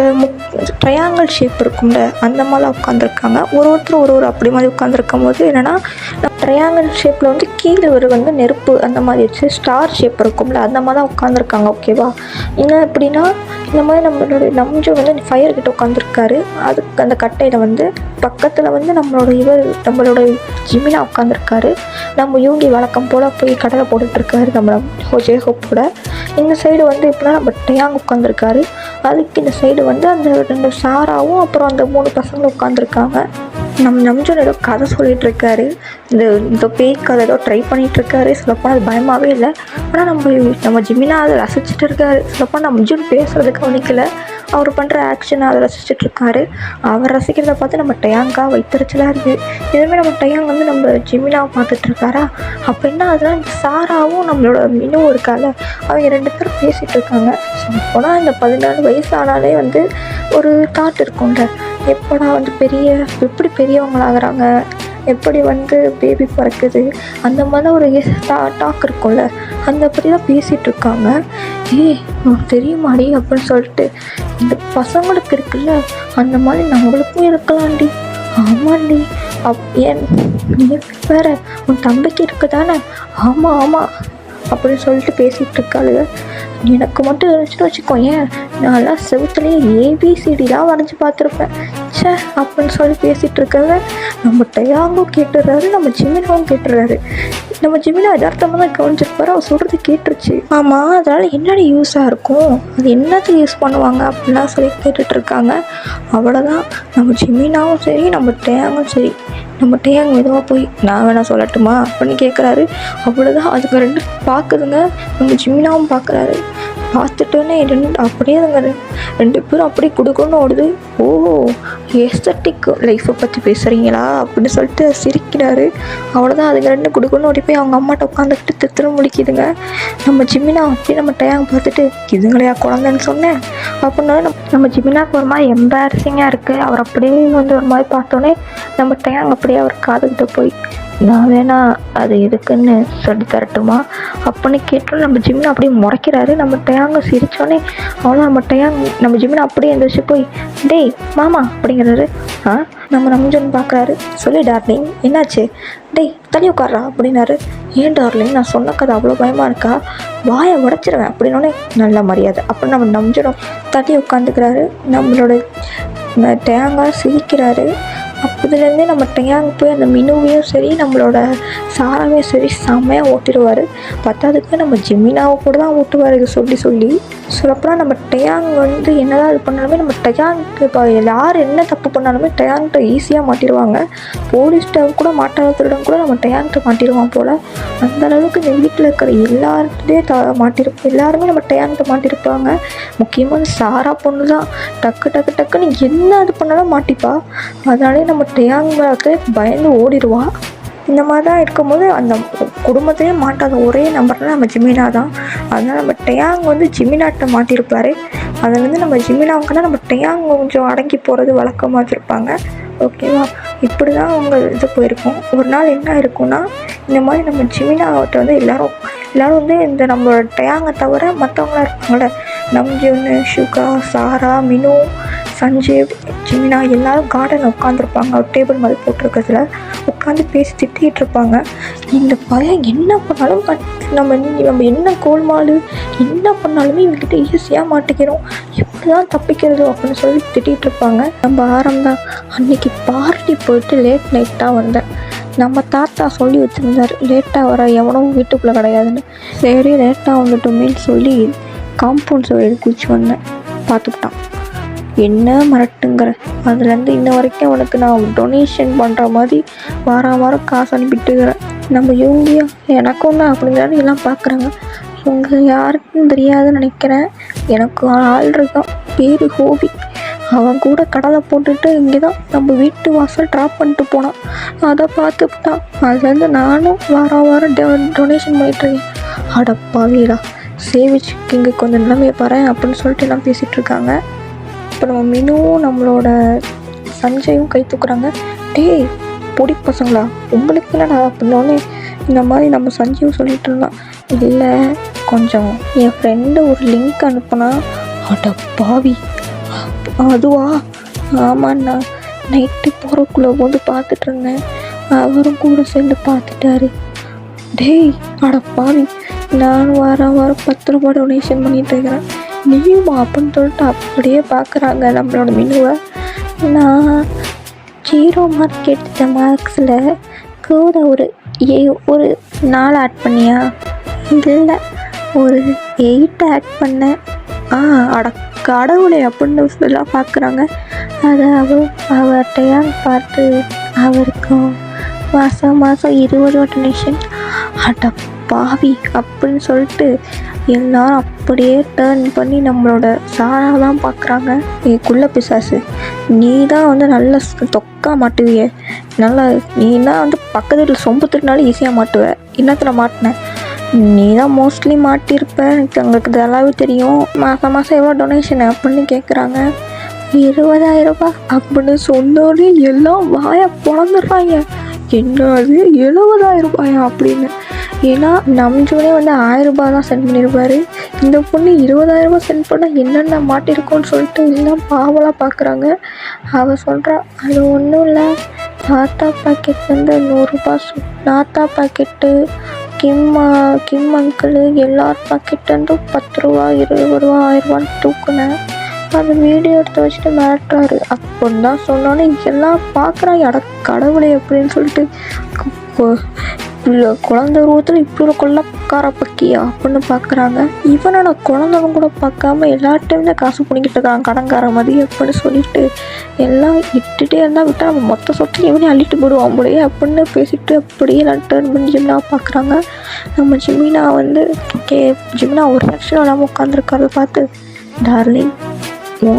ட்ரையாங்கிள் ஷேப் இருக்கும்ல அந்த மாதிரிலாம் உட்காந்துருக்காங்க. ஒருத்தர் அப்படி மாதிரி உட்காந்துருக்கும் போது என்னென்னா ட்ரையாங்கிள் ஷேப்பில் வந்து கீழே வந்து நெருப்பு அந்த மாதிரி வச்சு ஸ்டார் ஷேப் இருக்கும்ல அந்த மாதிரி தான் உட்காந்துருக்காங்க. ஓகேவா? இன்னும் எப்படின்னா இந்த மாதிரி நம்மளோட வந்து ஃபயர் கிட்ட உட்காந்துருக்காரு. அதுக்கு அந்த கட்டையில் வந்து பக்கத்தில் வந்து நம்மளோட ஜிமினா உட்காந்துருக்காரு. நம்ம யூங்கி வழக்கம் போல் போய் கடலை போட்டுட்ருக்காரு நம்ம ஜேஹோப்போட. இந்த சைடு வந்து எப்படின்னா நம்ம டயாங் உட்காந்துருக்காரு. அதுக்கு இந்த சைடு வந்து அந்த 2 சாராவும் அப்புறம் அந்த 3 பசங்களும் உட்காந்துருக்காங்க. நம்ஜூன் ஏதோ கதை சொல்லிகிட்ருக்காரு. இந்த பேய் கதை ஏதோ ட்ரை பண்ணிகிட்ருக்காரு. சொல்லப்போனால் அது பயமாகவே இல்லை. ஆனால் நம்ம ஜிமினா அதை ரசிச்சுட்டு இருக்காரு. சொல்லப்போனால் நம்ஜூன் பேசுகிறதுக்கு கவனிக்கலை, அவர் பண்ணுற ஆக்ஷனை அதை ரசிச்சுட்ருக்காரு. அவர் ரசிக்கிறத பார்த்து நம்ம டயாங்காக வைத்தறிச்சலாக இருக்குது. இதுவுமே நம்ம டயாங் வந்து நம்ம ஜிமினாவை பார்த்துட்ருக்காரா. அப்போ என்ன ஆகுதுன்னா இந்த சாராவும் நம்மளோட மினுவும் இருக்கால, அவங்க 2 பேரும் பேசிகிட்டு இருக்காங்க. போனால் இந்த 14 வயசு ஆனாலே வந்து ஒரு தாட் இருக்கும்ல, எப்படா வந்து எப்படி பெரியவங்களாகிறாங்க, எப்படி வந்து பேபி பிறக்குது, அந்த மாதிரி ஒரு டாக் இருக்கும்ல, அந்த பற்றி தான் பேசிகிட்டு இருக்காங்க. தெரியுமாடி அப்படின்னு சொல்லிட்டு இந்த பசங்களுக்கு இருக்குல்ல அந்த மாதிரி நம்மளுக்கும் இருக்கலாம்டி. ஆமாண்டி, ஏன் நீ வேற உன் தம்பிக்கு இருக்குதானே? ஆமாம் அப்படின்னு சொல்லிட்டு பேசிகிட்டு இருக்காளுங்க. எனக்கு மட்டும் இருந்துச்சுன்னு வச்சுக்கோ, ஏன் நான்லாம் செவுத்துலேயே ABCDலாம் வரைஞ்சி பார்த்துருப்பேன் அப்படின்னு சொல்லி பேசிகிட்டு இருக்காங்க. நம்ம டயாங்கும் கேட்டுடுறாரு, நம்ம ஜிமினாவும் கேட்டுடுறாரு. நம்ம ஜிமினா யதார்த்தமாக தான் கவனிச்சிருப்பாரு, அவர் சொல்கிறது கேட்டுருச்சு. ஆமாம், அதனால் என்னடி யூஸாக இருக்கும், அது என்னத்துக்கு யூஸ் பண்ணுவாங்க அப்படின்லாம் சொல்லி கேட்டுட்ருக்காங்க. அவ்வளோதான், நம்ம ஜிமினாவும் சரி நம்ம டயாங்கும் சரி, நம்ம டயாங் மெதுவாக போய் நான் வேணா சொல்லட்டுமா அப்படின்னு கேட்குறாரு. அவ்வளோதான், அதுங்க 2 பார்க்குதுங்க. நம்ம ஜிமினாவும் பார்க்குறாரு. பார்த்துட்டோன்னே அப்படியே அதுங்க 2 பேரும் அப்படியே குடுக்கணும்னு ஓடுது. ஓ, எஸ்தட்டிக் லைஃப்பை பற்றி பேசுகிறீங்களா அப்படின்னு சொல்லிட்டு சிரிக்கிறாரு. அவ்வளோதான், அதுங்க 2 குடுக்கணும்னு ஓடி போய் அவங்க அம்மாட்ட உட்காந்துக்கிட்டு திரு முழிக்குதுங்க. நம்ம ஜிமினா அப்படியே நம்ம டயாங் பார்த்துட்டு இதுங்களையா குழந்தைன்னு சொன்னேன் அப்படின்னா நம்ம ஜிமினாவுக்கு ஒரு மாதிரி எம்பாரசிங்காக இருக்குது. அவர் அப்படியே வந்து ஒரு மாதிரி பார்த்தோன்னே நம்ம டயாங் அப்படியே அவர் காதுகிட்ட போய் நான் வேணா அது எதுக்குன்னு சொல்லி தரட்டுமா அப்படின்னு கேட்டோம். நம்ம ஜிமினா அப்படியே முறைக்கிறாரு. நம்ம டயாங்க சிரித்தோன்னே அவ்வளோ நம்ம ஜிமினா அப்படியே எந்திரிச்சு போய் டேய் மாமா அப்படிங்கிறாரு. நம்ம நம்ஜன் பார்க்குறாரு. சொல்லி டார்லிங் என்னாச்சு, டேய் தள்ளி உட்கார்றா அப்படின்னாரு. ஏன் டார்லிங், நான் சொன்ன கதை அவ்வளோ பயமாக இருக்கா, வாயை உடச்சிருவேன் அப்படின்னோடனே நல்ல மரியாதை அப்படின்னு நம்ம நம்ஜனும் தள்ளி உட்காந்துக்கிறாரு. நம்மளோட டயாங்காக சிரிக்கிறாரு. அப்போதுலேருந்தே நம்ம டயாங் போய் அந்த மினுவையும் சரி நம்மளோட சாராவையும் சரி செம்மையாக ஓட்டிடுவார். பத்தாவதுக்கு நம்ம ஜிமினாவை கூட தான் ஓட்டுவார். இது சொல்லப்போனால் நம்ம டயாங் வந்து என்னதான் இது பண்ணாலுமே நம்ம டயாங்க்கு இப்போ யார் என்ன தப்பு பண்ணாலுமே டயாங்கிட்ட ஈஸியாக மாட்டிடுவாங்க. போலீஸ்கிட்ட கூட மாட்டாத திருடம் கூட நம்ம டயாங்கிட்ட மாட்டிடுவான் போல். அந்தளவுக்கு இந்த வீட்டில் இருக்கிற எல்லாருமே நம்ம டயாங்கிட்ட மாட்டிருப்பாங்க. முக்கியமாக சாரா பொண்ணு தான் டக்குன்னு என்ன இது பண்ணாலும் மாட்டிப்பா. அதனாலே நம்ம டயாங் பயந்து ஓடிடுவா. இந்த மாதிரி தான் இருக்கும்போது அந்த குடும்பத்தையே மாட்டாத ஒரே நம்பர்னால் நம்ம ஜிமினா தான். அதனால் நம்ம டயாங் வந்து ஜிமினாட்ட மாட்டியிருப்பார். அதை வந்து நம்ம ஜிமினாவுக்குன்னா நம்ம டயாங் கொஞ்சம் அடங்கி போகிறது வழக்கமாக வச்சுருப்பாங்க. ஓகேவா? இப்படி தான் அவங்க இது போயிருக்கோம். ஒரு நாள் என்ன இருக்குன்னா இந்த மாதிரி நம்ம ஜிமினாவிட்ட வந்து எல்லோரும் வந்து இந்த நம்மளோட டயாங்கை தவிர மற்றவங்களாம் இருப்பாங்கள்ல, நம்ஜூன், ஷுகா, சாரா, மினு, சஞ்சீவ், ஜிமினா எல்லோரும் கார்டனில் உட்காந்துருப்பாங்க. ஒரு டேபிள் மாதிரி போட்டிருக்கிறதுல உட்காந்து பேசி திட்டிகிட்டு இருப்பாங்க. இந்த பையன் என்ன பண்ணாலும் நம்ம என்ன கோல்மால் என்ன பண்ணாலுமே இவங்ககிட்ட ஈஸியாக மாட்டிக்கிறோம், எப்படி தான் தப்பிக்கிறது அப்படின்னு சொல்லி திட்டிகிட்டு இருப்பாங்க. நம்ம ஆரம்பம் அன்றைக்கி பார்ட்டி போயிட்டு லேட் நைட் தான் வந்தேன். நம்ம தாத்தா சொல்லி வச்சுருந்தார் லேட்டாக வர எவனும் வீட்டுக்குள்ளே கிடையாதுன்னு. சரி லேட்டாக வந்துட்டோமேன்னு சொல்லி காம்பவுண்ட் சைடு குதிச்சு வந்தேன். பார்த்துக்கிட்டான். என்ன மிரட்டுங்கிற? அதுலேருந்து இன்ன வரைக்கும் அவனுக்கு நான் டொனேஷன் பண்ணுற மாதிரி வாரம் காசு அனுப்பிட்டுக்கிறேன். நம்ம இவங்கயா எனக்கும் தான் அப்படிங்கிறது எல்லாம் பார்க்குறாங்க. இவங்க யாருக்கும் தெரியாதுன்னு நினைக்கிறேன். எனக்கு ஆள் இருக்கான், பேர் ஹோபி. அவன் கூட கடலை போட்டுட்டு இங்கே தான் நம்ம வீட்டு வாசல் ட்ராப் பண்ணிட்டு போனான். அதை பார்த்துட்டான். அதுலேருந்து நானும் வாரம் டொனேஷன் பண்ணிட்டுருக்கேன். அடப்பாவிடா, சேவிச் கிங்கு கொஞ்சம் நிலைமையை பாரு அப்படின்னு சொல்லிட்டு எல்லாம் பேசிகிட்டு இருக்காங்க. இப்போ நம்ம மினுவும் நம்மளோட சஞ்சயும் கை தூக்குறாங்க. டேய் பொடி பசங்களா, உங்களுக்கு என்னடா அப்படின்னோடனே இந்த மாதிரி நம்ம சஞ்சயும் சொல்லிட்டு இருந்தான். இல்லை, கொஞ்சம் என் ஃப்ரெண்டு ஒரு லிங்க் அனுப்புனா. அடப்பாவி, அதுவா? ஆமாண்ணா, நைட்டு போகிறக்குள்ளே வந்து பார்த்துட்டு இருந்தேன், அவரும் கூட சேர்ந்து பார்த்துட்டாரு. டேய் அடப்பாவி, நான் வாரம் 10 ரூபா டொனேஷன் பண்ணிகிட்டு இருக்கிறேன், நீயுமா அப்படின்னு சொல்லிட்டு அப்படியே பார்க்குறாங்க நம்மளோட மினுவை. நான் 0 மார்க் எடுத்த மார்க்ஸில் கூட ஒரு 4 ஆட் பண்ணியா? இல்லை, ஒரு 8 ஆட் பண்ணேன். அட கடவுளே அப்படின்னு சொல்லலாம் பார்க்குறாங்க. அதை அவர்கிட்டையா பார்த்து அவருக்கும் மாதம் 20 ரூபா டொனேஷன். அட பாவி அப்படின்னு சொல்லிட்டு எல்லாரும் அப்படியே டேர்ன் பண்ணி நம்மளோட சாரா தான் பார்க்குறாங்க. குள்ள பிசாசு, நீ தான் வந்து நல்ல தொக்கா மாட்டுவியே, நல்லா நீ தான் வந்து பக்கத்து வீட்டில் சொம்பு திருநாலும் ஈஸியாக மாட்டுவ, இன்னத்தில் மாட்டினேன், நீ தான் மோஸ்ட்லி மாட்டியிருப்ப, எனக்கு எங்களுக்கு நல்லாவே தெரியும். மாதம் எவ்வளோ டொனேஷன் அப்படின்னு கேட்குறாங்க. 20,000 ரூபாய் அப்படின்னு சொன்னோடனே எல்லாம் வாயை பொழந்துடுறாங்க. என்னது 70,000 ரூபாயா அப்படின்னு. ஏன்னா நம்ஜோனே வந்து 1000 ரூபாய் தான் சென்ட் பண்ணியிருப்பாரு. இந்த பொண்ணு 20,000 ரூபாய் சென்ட் பண்ணால் என்னென்ன மாட்டிருக்கோன்னு சொல்லிட்டு எல்லாம் பாவலாக பார்க்குறாங்க. அவள் சொல்கிறா, அது ஒன்றும் இல்லை, நாத்தா பாக்கெட் வந்து 100 ரூபாய், நாத்தா பாக்கெட்டு, கிம் அங்கிள் எல்லார் பாக்கெட் வந்து 10 ரூபா 20 ரூபா 1000 ரூபான்னு தூக்குனேன். அந்த வீடியோ எடுத்து வச்சுட்டு மிரட்டுறாரு அப்படின்னு தான் சொன்னோன்னே எல்லாம் பார்க்குறாங்க. அட கடவுளை அப்படின்னு சொல்லிட்டு குழந்தை உருவத்தில் இப்படி ஒரு கொள்ளக்கார பக்கியா அப்படின்னு பார்க்குறாங்க. இவனை நான் குழந்தைன்னு கூட பார்க்காம எல்லார்ட்டையும் தான் காசு பிடிக்கிட்டு இருக்கான் கடங்கார மாதிரி அப்படின்னு சொல்லிட்டு எல்லாம் இட்டுகிட்டே இருந்தால் விட்டால் நம்ம மொத்த சொத்து எவனே அள்ளிட்டு போடுவான் போலையே அப்படின்னு பேசிட்டு அப்படியே எல்லாம் டேர்ன் பண்ணி ஜிம்னா பார்க்குறாங்க. நம்ம ஜிமினா வந்து ஜிமினா ஒரு செக்ஷன் இல்லாமல் உட்காந்துருக்கிறத பார்த்து, டார்லிங்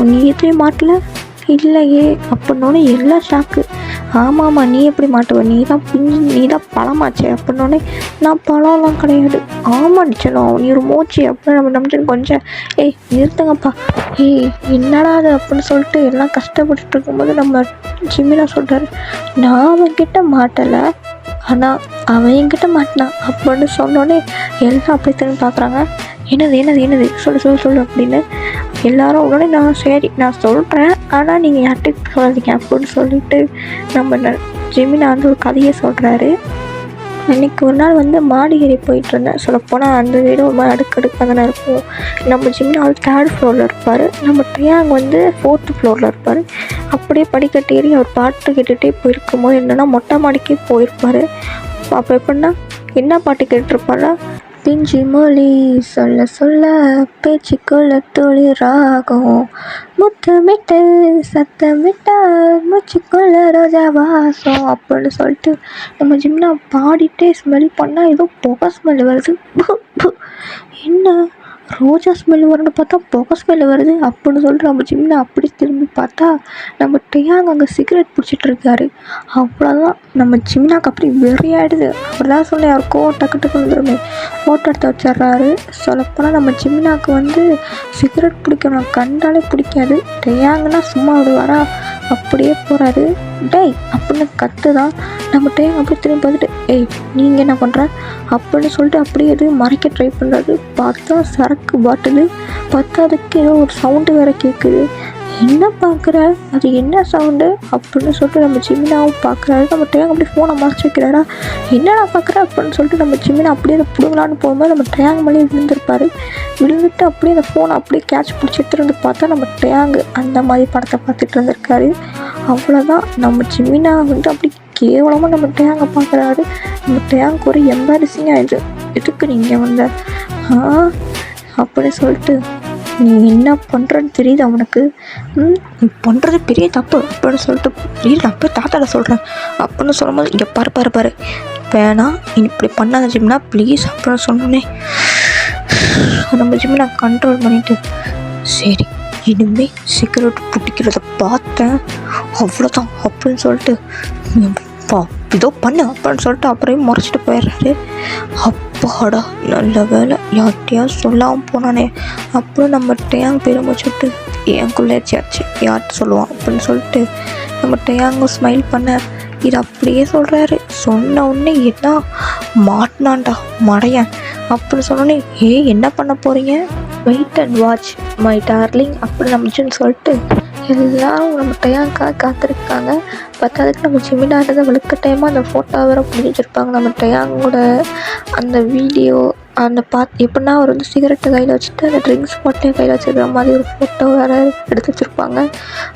நீ எதுலேயும் மாட்டல? இல்லையே அப்படின்னோடனே எல்லாம் ஷாக்கு. ஆமாம்மா, நீ எப்படி மாட்டுவ, நீ தான் பழமாச்சே அப்படின்னோடனே, நான் பழம்லாம் கிடையாது. ஆமாம் செல்லம், நீ ஒரு மோச்சி அப்படின்னு நம்ம நம்பிச்சு கொஞ்சம் நிறுத்துங்கப்பா, என்னடா அது அப்படின்னு சொல்லிட்டு எல்லாம் கஷ்டப்பட்டுட்டு இருக்கும்போது நம்ம ஜிமினா சொல்கிறாரு, நான் அவன்கிட்ட மாட்டலை, ஆனால் அவன் என்கிட்ட மாட்டினான் அப்படின்னு சொன்னோடனே எல்லாம் அப்படி திரும்பி பார்க்குறாங்க. என்னது சொல்லு அப்படின்னு எல்லாரும் உடனே நான் சொல்கிறேன், ஆனால் நீங்கள் யார்கிட்ட சொல்லாதீங்க அப்படின்னு சொல்லிட்டு நம்ம ஜெமினா வந்து ஒரு கதையை சொல்கிறாரு. அன்றைக்கி ஒரு நாள் வந்து மாடி ஏறி போயிட்டுருந்தேன். சொல்லப்போனால் அந்த வீடு ஒரு மாதிரி அடுக்கடுக்காக தானே இருக்கும். நம்ம ஜிமினா வந்து 3rd ஃப்ளோரில் இருப்பார், நம்ம ட்ரியாங் வந்து 4th ஃப்ளோரில் இருப்பார். அப்படியே படிக்கட்டு ஏறி அவர் பாட்டு கேட்டுகிட்டே போயிருக்கும்போது என்னென்னா மொட்டை மாடிக்கே போயிருப்பார். அப்போ எப்படின்னா என்ன பாட்டு கேட்டுருப்பாரா, பிஞ்சு மொழி சொல்ல சொல்ல பேச்சுக்குள்ள துளிராகும், முத்தமிட்டு சத்தமிட்டா மூச்சுக்குள்ள ரோஜா வாசம் அப்படின்னு சொல்லிட்டு நம்ம ஜிம்னா பாடிட்டே ஸ்மெல் பண்ணால் ஏதோ புகை ஸ்மெல் வருது. என்ன ரோஜா ஸ்மெல் வரும்னு பார்த்தா புகை ஸ்மெல் வருது அப்படின்னு சொல்லிட்டு நம்ம ஜிம்னா அப்படி திரும்பி பார்த்தா நம்ம ட்ரியாங் அங்கே சிகரெட் பிடிச்சிட்டு இருக்காரு. அவ்வளோதான், நம்ம ஜிம்னாக்கு அப்படி வெறியாயிடுது. அவர் தான் சொல்லி யாருக்கோ டக்கு வந்துருமே ஃபோட்டோ எடுத்து வச்சிட்றாரு. சொல்லப்போனால் நம்ம ஜிம்னாக்கு வந்து சிகரெட் பிடிக்கணும் கண்டாலே பிடிக்காது. ட்ரியாங்கன்னா சும்மா விடுவாரா, அப்படியே போகிறாரு. டேய் அப்படின்னு கற்று தான் நம்ம ட்ரியாங் அப்படி திரும்பி பார்த்துட்டு, நீங்கள் என்ன பண்ணுற அப்படின்னு சொல்லிட்டு அப்படியே எதுவும் மறைக்க ட்ரை பண்ணுறது. பார்த்தா சரக்கு பாட்டுது, பத்தாதுக்கு ஏதோ ஒரு சவுண்டு வேறு கேட்குது. என்ன பார்க்குற, அது என்ன சவுண்டு அப்படின்னு சொல்லிட்டு நம்ம ஜிமினாவும் பார்க்குறாரு. நம்ம ட்ரியாங் அப்படி ஃபோனை மறைச்சி வைக்கிறாரா, என்னடா பார்க்குற அப்படின்னு சொல்லிட்டு நம்ம ஜிமினா அப்படியே அதை பிடுங்கலான்னு போகும்போது நம்ம ட்ரியாங் மேலேயே விழுந்திருப்பார். விழுந்துட்டு அப்படியே அந்த ஃபோனை அப்படியே கேட்ச் பிடிச்சிட்டு இருந்து பார்த்தா நம்ம ட்ரியாங் அந்த மாதிரி படத்தை பார்த்துட்டு இருந்திருக்காரு. அவ்வளோதான், நம்ம ஜிமினா வந்து அப்படி கேவலமாக நம்ம ட்ரியாங்கை பார்க்குறாரு. நம்ம ட்ரியாங்க்கு ஒரு எம்பாரசிங் ஆயிடுது. எதுக்கு நீங்கள் வந்த அப்படின்னு சொல்லிட்டு நீ என்ன பண்ணுறன்னு தெரியுது அவனுக்கு. நீ பண்ணுறது பெரிய தப்பு அப்படின்னு சொல்லிட்டு நான் போய் தாத்தாட சொல்கிறேன் அப்படின்னு சொல்லும்போது, இங்கே பாரு வேணாம் இப்படி பண்ணாத ஜிம்னா ப்ளீஸ் அப்படின்னு சொன்னோன்னே நம்ம ஜிம்னா கண்ட்ரோல் பண்ணிவிட்டு, சரி இனிமேல் சிகரெட் பிடிக்கிறத பார்த்தேன் அவ்வளோதான் அப்படின்னு சொல்லிட்டு இதோ பண்ணு அப்படின்னு சொல்லிட்டு அப்புறம் முறைச்சிட்டு போயிடுறாரு. அப்பாடா நல்ல வேலை யார்கிட்டையா சொல்லாமல் போனானே. அப்புறம் நம்ம டேங் பெருமைச்சுட்டு ஏங்குள்ளேச்சியாச்சு யார்கிட்ட சொல்லுவான் அப்படின்னு சொல்லிட்டு நம்ம டேங்க ஸ்மைல் பண்ண இது அப்படியே சொல்கிறாரு. சொன்ன உடனே என்ன மாட்டினான்டா மடையன் அப்படின்னு சொன்னோடனே, என்ன பண்ண போகிறீங்க, wait and watch my darling அப்படின்னு நம்மச்சுன்னு சொல்லிட்டு எல்லோரும் நம்ம டயாங்காக காத்திருக்காங்க. பத்தாதுக்கு நம்ம ஜிமினாட்டதை வலுக்கட்டாயமாக அந்த ஃபோட்டோ வேறு பிடிச்சி வச்சுருப்பாங்க. நம்ம டயாங்கோட அந்த வீடியோ அந்த எப்படின்னா அவர் வந்து சிகரெட்டை கையில் வச்சுட்டு அந்த ட்ரிங்க்ஸ் பாட்டிலையும் கையில் வச்சுருக்கிற மாதிரி ஒரு ஃபோட்டோ வேறு எடுத்து வச்சுருப்பாங்க.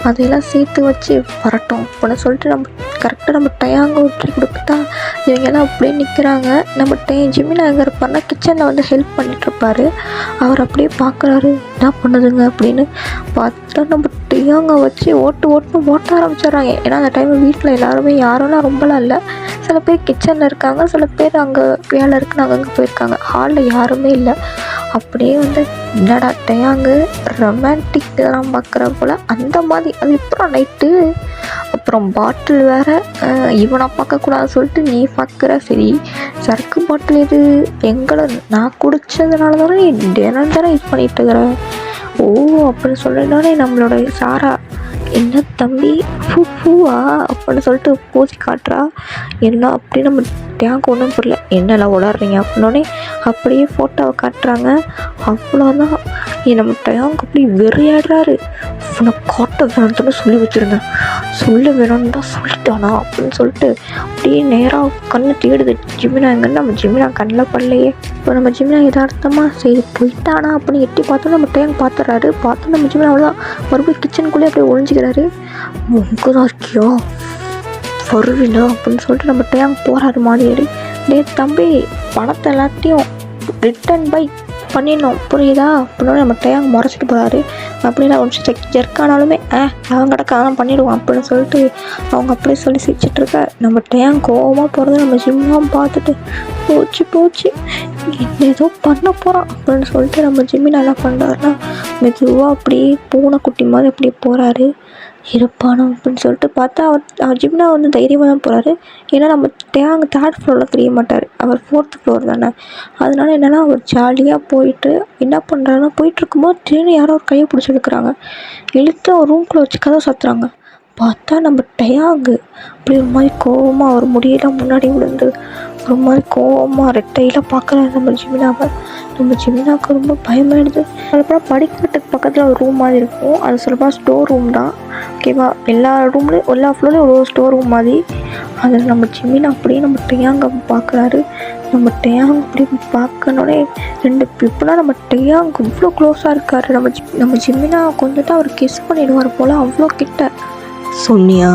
அதையெல்லாம் சேர்த்து வச்சு வரட்டும் அப்படின்னு சொல்லிட்டு நம்ம கரெக்டாக நம்ம டயாங்க விட்டு கொடுத்துட்டா இவங்கெல்லாம் அப்படியே நிற்கிறாங்க. நம்ம ஜிமினா எங்கே இருப்பாருன்னா கிச்சனில் வந்து ஹெல்ப் பண்ணிகிட்ருப்பாரு. அவர் அப்படியே பார்க்குறாரு என்ன பண்ணுதுங்க அப்படின்னு பார்த்தா நம்ம டயாங்க வச்சு ஓட்ட ஆரம்பிச்சிடுறாங்க. ஏன்னா அந்த டைம் வீட்டில் எல்லாருமே யாரும்லாம் ரொம்பலாம் இல்லை, சில பேர் கிச்சனில் இருக்காங்க, சில பேர் அங்கே வேலை இருக்குன்னு அங்கங்கே போயிருக்காங்க, ஹாலில் யாருமே இல்லை. அப்படியே வந்து என்னடா டயாங்கு ரொமான்டிக் இதெல்லாம் பார்க்குற போல் அந்த மாதிரி. அது அப்புறம் நைட்டு அப்புறம் பாட்டில் வேறு இவனை பார்க்கக்கூடாதுன்னு சொல்லிட்டு நீ பார்க்குற. சரி சரக்கு பாட்டில் இது எங்களை நான் குடித்ததுனால தானே நீ தினம் தானே இது பண்ணிட்டு இருக்கிற ஓ அப்படின்னு சொல்லிட்டோன்னே நம்மளோட சாரா என்ன தம்பி பூவா அப்படின்னு சொல்லிட்டு பூசி காட்டுறா. எல்லாம் அப்படி நம்ம டேங்க் ஒன்றும் புரியல, என்னெல்லாம் உளறீங்க அப்படின்னோடனே அப்படியே ஃபோட்டோவை காட்டுறாங்க. அவ்வளோதான் நம்ம டேங்க் அப்படி வெறியாடுறாரு. உன்னை காட்ட வேணும்னு சொல்லி வச்சுருந்தேன், சொல்ல வேணும்னு தான் சொல்லிட்டானா அப்படின்னு சொல்லிட்டு அப்படியே நேராக கண்ணை தேடுது ஜிமினா எங்கன்னு. நம்ம ஜிமினா கண்ணில் படலையே. இப்போ நம்ம ஜிமினா எதார்த்தமாக சரி போயிட்டானா அப்படின்னு எட்டி பார்த்தோம். நம்ம டேங்க் பார்த்துறாரு. பார்த்து நம்ம ஜிமினா அவ்வளோதான் மறுபடியும் கிச்சனுக்குள்ளேயே அப்படியே ஒழிஞ்சிக்கிறாரு. உங்க தான் இருக்கியோ வருவில்லை அப்படின்னு சொல்லிட்டு நம்ம டேங்க் போகிறாரு மாடியேறி. தம்பி பணத்தை எல்லாத்தையும் ரிட்டன் பை பண்ணிடணும் புரியுதா அப்படின்னு நம்ம டேங்க் முறைச்சிட்டு போகிறாரு. அப்படின்னு ஒரு நிமிஷம் ஜெர்க்கானாலுமே அவன் கிடக்காதான் பண்ணிடுவான் அப்படின்னு சொல்லிட்டு அவங்க அப்படியே சொல்லி சிரிச்சிட்ருக்க. நம்ம டேங்க் கோவமாக போகிறது நம்ம ஜிம்மாவும் பார்த்துட்டு போச்சு ஏதோ பண்ண போகிறான் அப்படின்னு சொல்லிட்டு நம்ம ஜிம்மினா என்ன பண்ணுறாருன்னா மெதுவாக அப்படியே பூனைக்குட்டி மாதிரி அப்படியே போகிறாரு. இருப்பானோ அப்படின்னு சொல்லிட்டு பார்த்தா அவர் ஜிம்னா வந்து தைரியமாக தான் போகிறாரு. ஏன்னா நம்ம டேங்க் 3rd ஃப்ளோரில் தெரிய மாட்டார், அவர் 4th ஃப்ளோர் தானே. அதனால என்னென்னா அவர் ஜாலியாக போயிட்டு என்ன பண்ணுறாருன்னா போயிட்டுருக்கும்போது திடீர்னு யாரோ ஒரு கையை பிடிச்சி எடுக்கிறாங்க. இழுத்து அவர் ரூம்குள்ளே வச்சு கதை சத்துறாங்க. பார்த்தா நம்ம டயாங்கு அப்படி ஒரு மாதிரி கோவமாக அவர் முடியெல்லாம் முன்னாடி விழுந்து ஒரு மாதிரி கோவமாக ரெட்டையில் பார்க்குறாரு நம்ம ஜிமினாவை. நம்ம ஜிமினாவுக்கு ரொம்ப பயமாயிடுது. அதுக்கப்புறம் படிக்கட்டுக்கு பக்கத்தில் ஒரு ரூம் மாதிரி இருக்கும், அது சொல்லப்போ ஸ்டோர் ரூம் தான் ஓகேவா. எல்லா ரூம்லேயும் எல்லா ஃப்ளோர்லேயும் ஒரு ஸ்டோர் ரூம் மாதிரி. அதில் நம்ம ஜிமினா அப்படியே நம்ம டயாங்க பார்க்குறாரு. நம்ம டயாங் அப்படி பார்க்கணுன்னே இப்போனா நம்ம டயாங் இவ்வளோ க்ளோஸாக இருக்கார். நம்ம ஜிமினாவுக்கு வந்துட்டு அவர் கிஸ் பண்ணிடுவார் போல், அவ்வளோ கிட்ட. சொன்னியா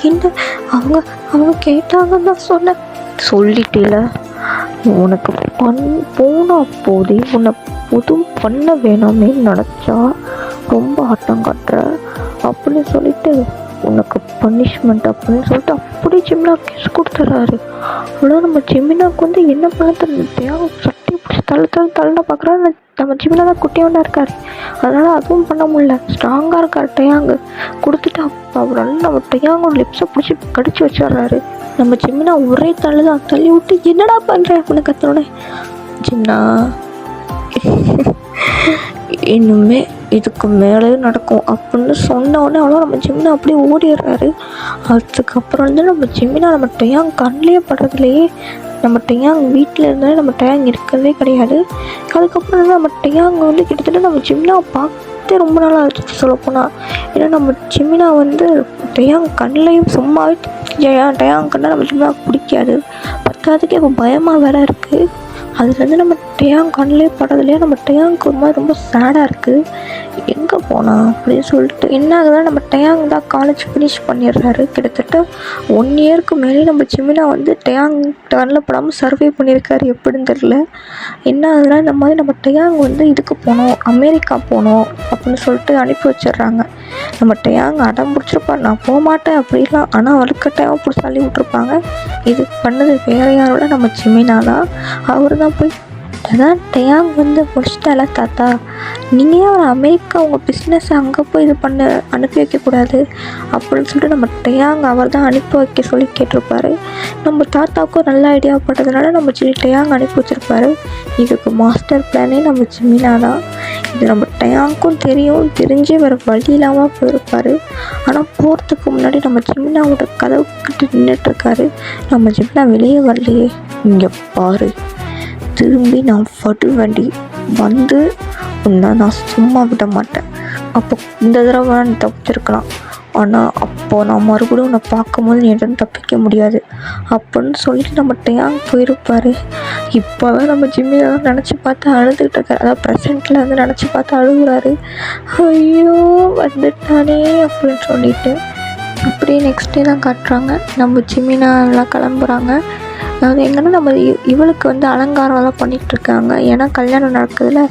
என்ன அவங்க கேட்டாங்கன்னு தான் சொன்னேன். சொல்லிட்டேல உனக்கு போனால் போதே உன்னை எதுவும் பண்ண வேணாமே நினச்சா ரொம்ப ஆட்டம் காட்டுற அப்படின்னு சொல்லிட்டு உனக்கு பனிஷ்மெண்ட் அப்படின்னு சொல்லிட்டு அப்படி ஜிமினா கிஸ் கொடுத்துட்றாரு. அவ்வளோ நம்ம ஜிமினாவுக்கு வந்து என்ன பண்ண தேவை சட்டி பிடிச்சி தள்ள பார்க்குறாரு. நம்ம ஜிமினா தான் குட்டியோண்டா இருக்கார், அதனால் அதுவும் பண்ண முடியல, ஸ்ட்ராங்காக இருக்கார் டயாங்கு. கொடுத்துட்டு அவர் நம்ம டயாங்கோட லிப்ஸை பிடிச்சி கடிச்சு வச்சிட்றாரு. நம்ம ஜிமினா ஒரே தள்ளி விட்டு என்னடா பண்ணுற அப்படின்னு கத்தனோட ஜிமினா இன்னுமே இதுக்கு மேலே நடக்கும் அப்படின்னு சொன்ன உடனே அவ்வளோ நம்ம ஜிமினா அப்படியே ஓடிடுறாரு. அதுக்கப்புறம் வந்து நம்ம ஜிமினா நம்ம டயாங் கண்ணிலே படுறதுலையே நம்ம டயாங் வீட்டில் இருந்தாலும் நம்ம டயாங் இருக்கிறதே கிடையாது. அதுக்கப்புறம் வந்து நம்ம டயாங் வந்து கிட்டத்தட்ட நம்ம ஜிமினாவை பார்த்தே ரொம்ப நாளாக ஆச்சு சொல்லப்போனால். ஏன்னா நம்ம ஜிமினா வந்து டயாங் கண்ணிலையும் சும்மாவே டயாங் கண்ணா நம்ம ஜிமினாவுக்கு பிடிக்காது. பத்தாவதுக்கு இப்போ பயமாக வேற இருக்குது. அதுலேருந்து நம்ம டேயாங் கண்ணிலே படுறதுலேயே நம்ம டேயாங்க்கு ஒரு மாதிரி ரொம்ப சேடாக இருக்குது. எங்கே போனா அப்படின்னு சொல்லிட்டு என்ன ஆகுதுன்னா, நம்ம டேயாங் தான் காலேஜ் ஃபினிஷ் பண்ணிடுறாரு. கிட்டத்தட்ட 1 இயருக்கு மேலே நம்ம ஜிமினா வந்து டேயாங் கண்ணில் படாமல் சர்வே பண்ணியிருக்காரு. எப்படின்னு தெரில. என்ன ஆகுதுன்னா, இந்த மாதிரி நம்ம டேயாங் வந்து இதுக்கு போகணும், அமெரிக்கா போகணும் அப்படின்னு சொல்லிட்டு அனுப்பி வச்சிடுறாங்க. நம்ம டேயாங் அடம் பிடிச்சிருப்பார், நான் போக மாட்டேன் அப்படிலாம். ஆனால் வலுக்கட்டாயமாக பிடிச்சி தள்ளி விட்ருப்பாங்க. இது பண்ணது வேறு யாரோட நம்ம ஜிமினா தான். அவர் தான் போய் அதான் டேயாங் வந்து முடிச்சிட்டால தாத்தா, நீங்கள் ஏன் அமெரிக்கா உங்கள் பிஸ்னஸ் அங்கே போய் இது பண்ண அனுப்பி வைக்கக்கூடாது அப்படின்னு சொல்லிட்டு நம்ம டேயாங் அவர் தான் அனுப்பி வைக்க சொல்லி கேட்டிருப்பாரு. நம்ம தாத்தாவுக்கும் நல்ல ஐடியா பட்டதுனால நம்ம டேயாங் அனுப்பி வச்சுருப்பாரு. இதுக்கு மாஸ்டர் பிளானே நம்ம ஜிமினா தான். இது நம்ம டேயாங்க்கும் தெரியும், தெரிஞ்சே வேறு வழி இல்லாமல் போயிருப்பார். ஆனால் போகிறதுக்கு முன்னாடி நம்ம ஜிமினாவோட கதவுக்கிட்ட நின்றுட்டுருக்காரு. நம்ம ஜிமினா வெளியே வரலையே. இங்கே பாரு, திரும்பி நான் வண்டி வந்து உன்னை நான் சும்மா விட மாட்டேன். அப்போ இந்த தடவை நீ தப்பிச்சிருக்கலாம், ஆனால் அப்போது நான் மறுபடியும் உன்னை பார்க்கும்போது நீ எதுவும் தப்பிக்க முடியாது அப்படின்னு சொல்லிட்டு நம்ம டேயாங் போயிருப்பார். இப்போவே நம்ம ஜிம்மியை நினச்சி பார்த்து அழுதுகிட்டு இருக்காரு. அதாவது ப்ரெசென்ட்டில் வந்து நினச்சி பார்த்து அழுகுறாரு. ஐயோ வந்துட்டானே அப்படின்னு சொல்லிட்டு. அப்படியே நெக்ஸ்ட் டே தான் காட்டுறாங்க. நம்ம ஜிமினா எல்லாம் கிளம்புறாங்க. அதாவது எங்கன்னா நம்ம இவளுக்கு வந்து அலங்காரம்லாம் பண்ணிகிட்ருக்காங்க. ஏன்னா கல்யாணம் நடக்குதுல,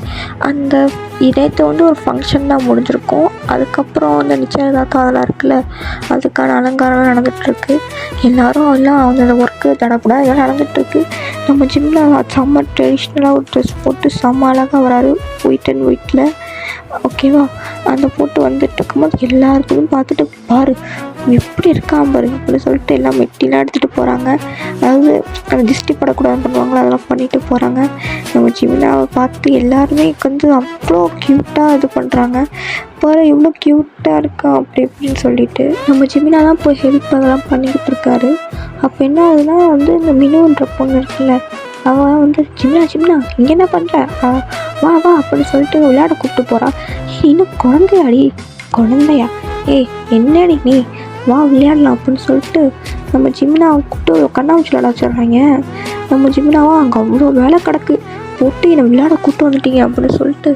அந்த நேற்று வந்து ஒரு ஃபங்க்ஷன் தான் முடிஞ்சிருக்கும். அதுக்கப்புறம் அந்த நிச்சயதார்த்தம் அதெல்லாம் இருக்குல்ல, அதுக்கான அலங்காரம்லாம் நடந்துகிட்ருக்கு. எல்லோரும் எல்லாம் அந்த ஒர்க்கு தடப்படாது இதெல்லாம் நடந்துகிட்ருக்கு. நம்ம ஜிம்மில் செம்ம ட்ரெடிஷ்னலாக ஒரு ட்ரெஸ் போட்டு செம்ம அழகாக வராரு, ஒயிட் அண்ட் ஒயிட்டில். ஓகேவா, அந்த போட்டு வந்துட்டு இருக்கும்போது எல்லாருக்கும் பார்த்துட்டு பாரு எப்படி இருக்கான் பாரு அப்படின்னு சொல்லிட்டு எல்லாம் மெட்டிலாம் எடுத்துகிட்டு போகிறாங்க. அதாவது அந்த திருஷ்டி படக்கூடாதுன்னு பண்ணுவாங்களோ அதெல்லாம் பண்ணிட்டு போகிறாங்க. நம்ம ஜிமினாவை பார்த்து எல்லாருமே வந்து அவ்வளோ க்யூட்டாக இது பண்ணுறாங்க. பாரு இவ்வளோ க்யூட்டாக இருக்கான் அப்படி இப்படின்னு சொல்லிட்டு நம்ம ஜிமினாலாம் போய் ஹெல்ப் அதெல்லாம் பண்ணிக்கிட்டு இருக்காரு. அப்போ என்ன ஆகுதுன்னா வந்து இந்த மினுன்ற பொண்ணு இருக்குல்ல, அவள் வந்து ஜிம்னா இங்கே என்ன பண்ணுற, வா வா அப்படின்னு சொல்லிட்டு விளையாட கூப்பிட்டு போகிறான். இன்னும் குழந்தையா ஏய் என்னடி நீ வா விளையாடலாம் அப்படின்னு சொல்லிட்டு நம்ம ஜிம்னாவை கூப்பிட்டு கண்ணாமூச்சி விளையாட வச்சிடுறாங்க. நம்ம ஜிம்னாவா அங்கே அவ்வளோ வேலை கிடக்கு போட்டு என்னை விளையாட கூப்பிட்டு வந்துட்டீங்க அப்படின்னு சொல்லிட்டு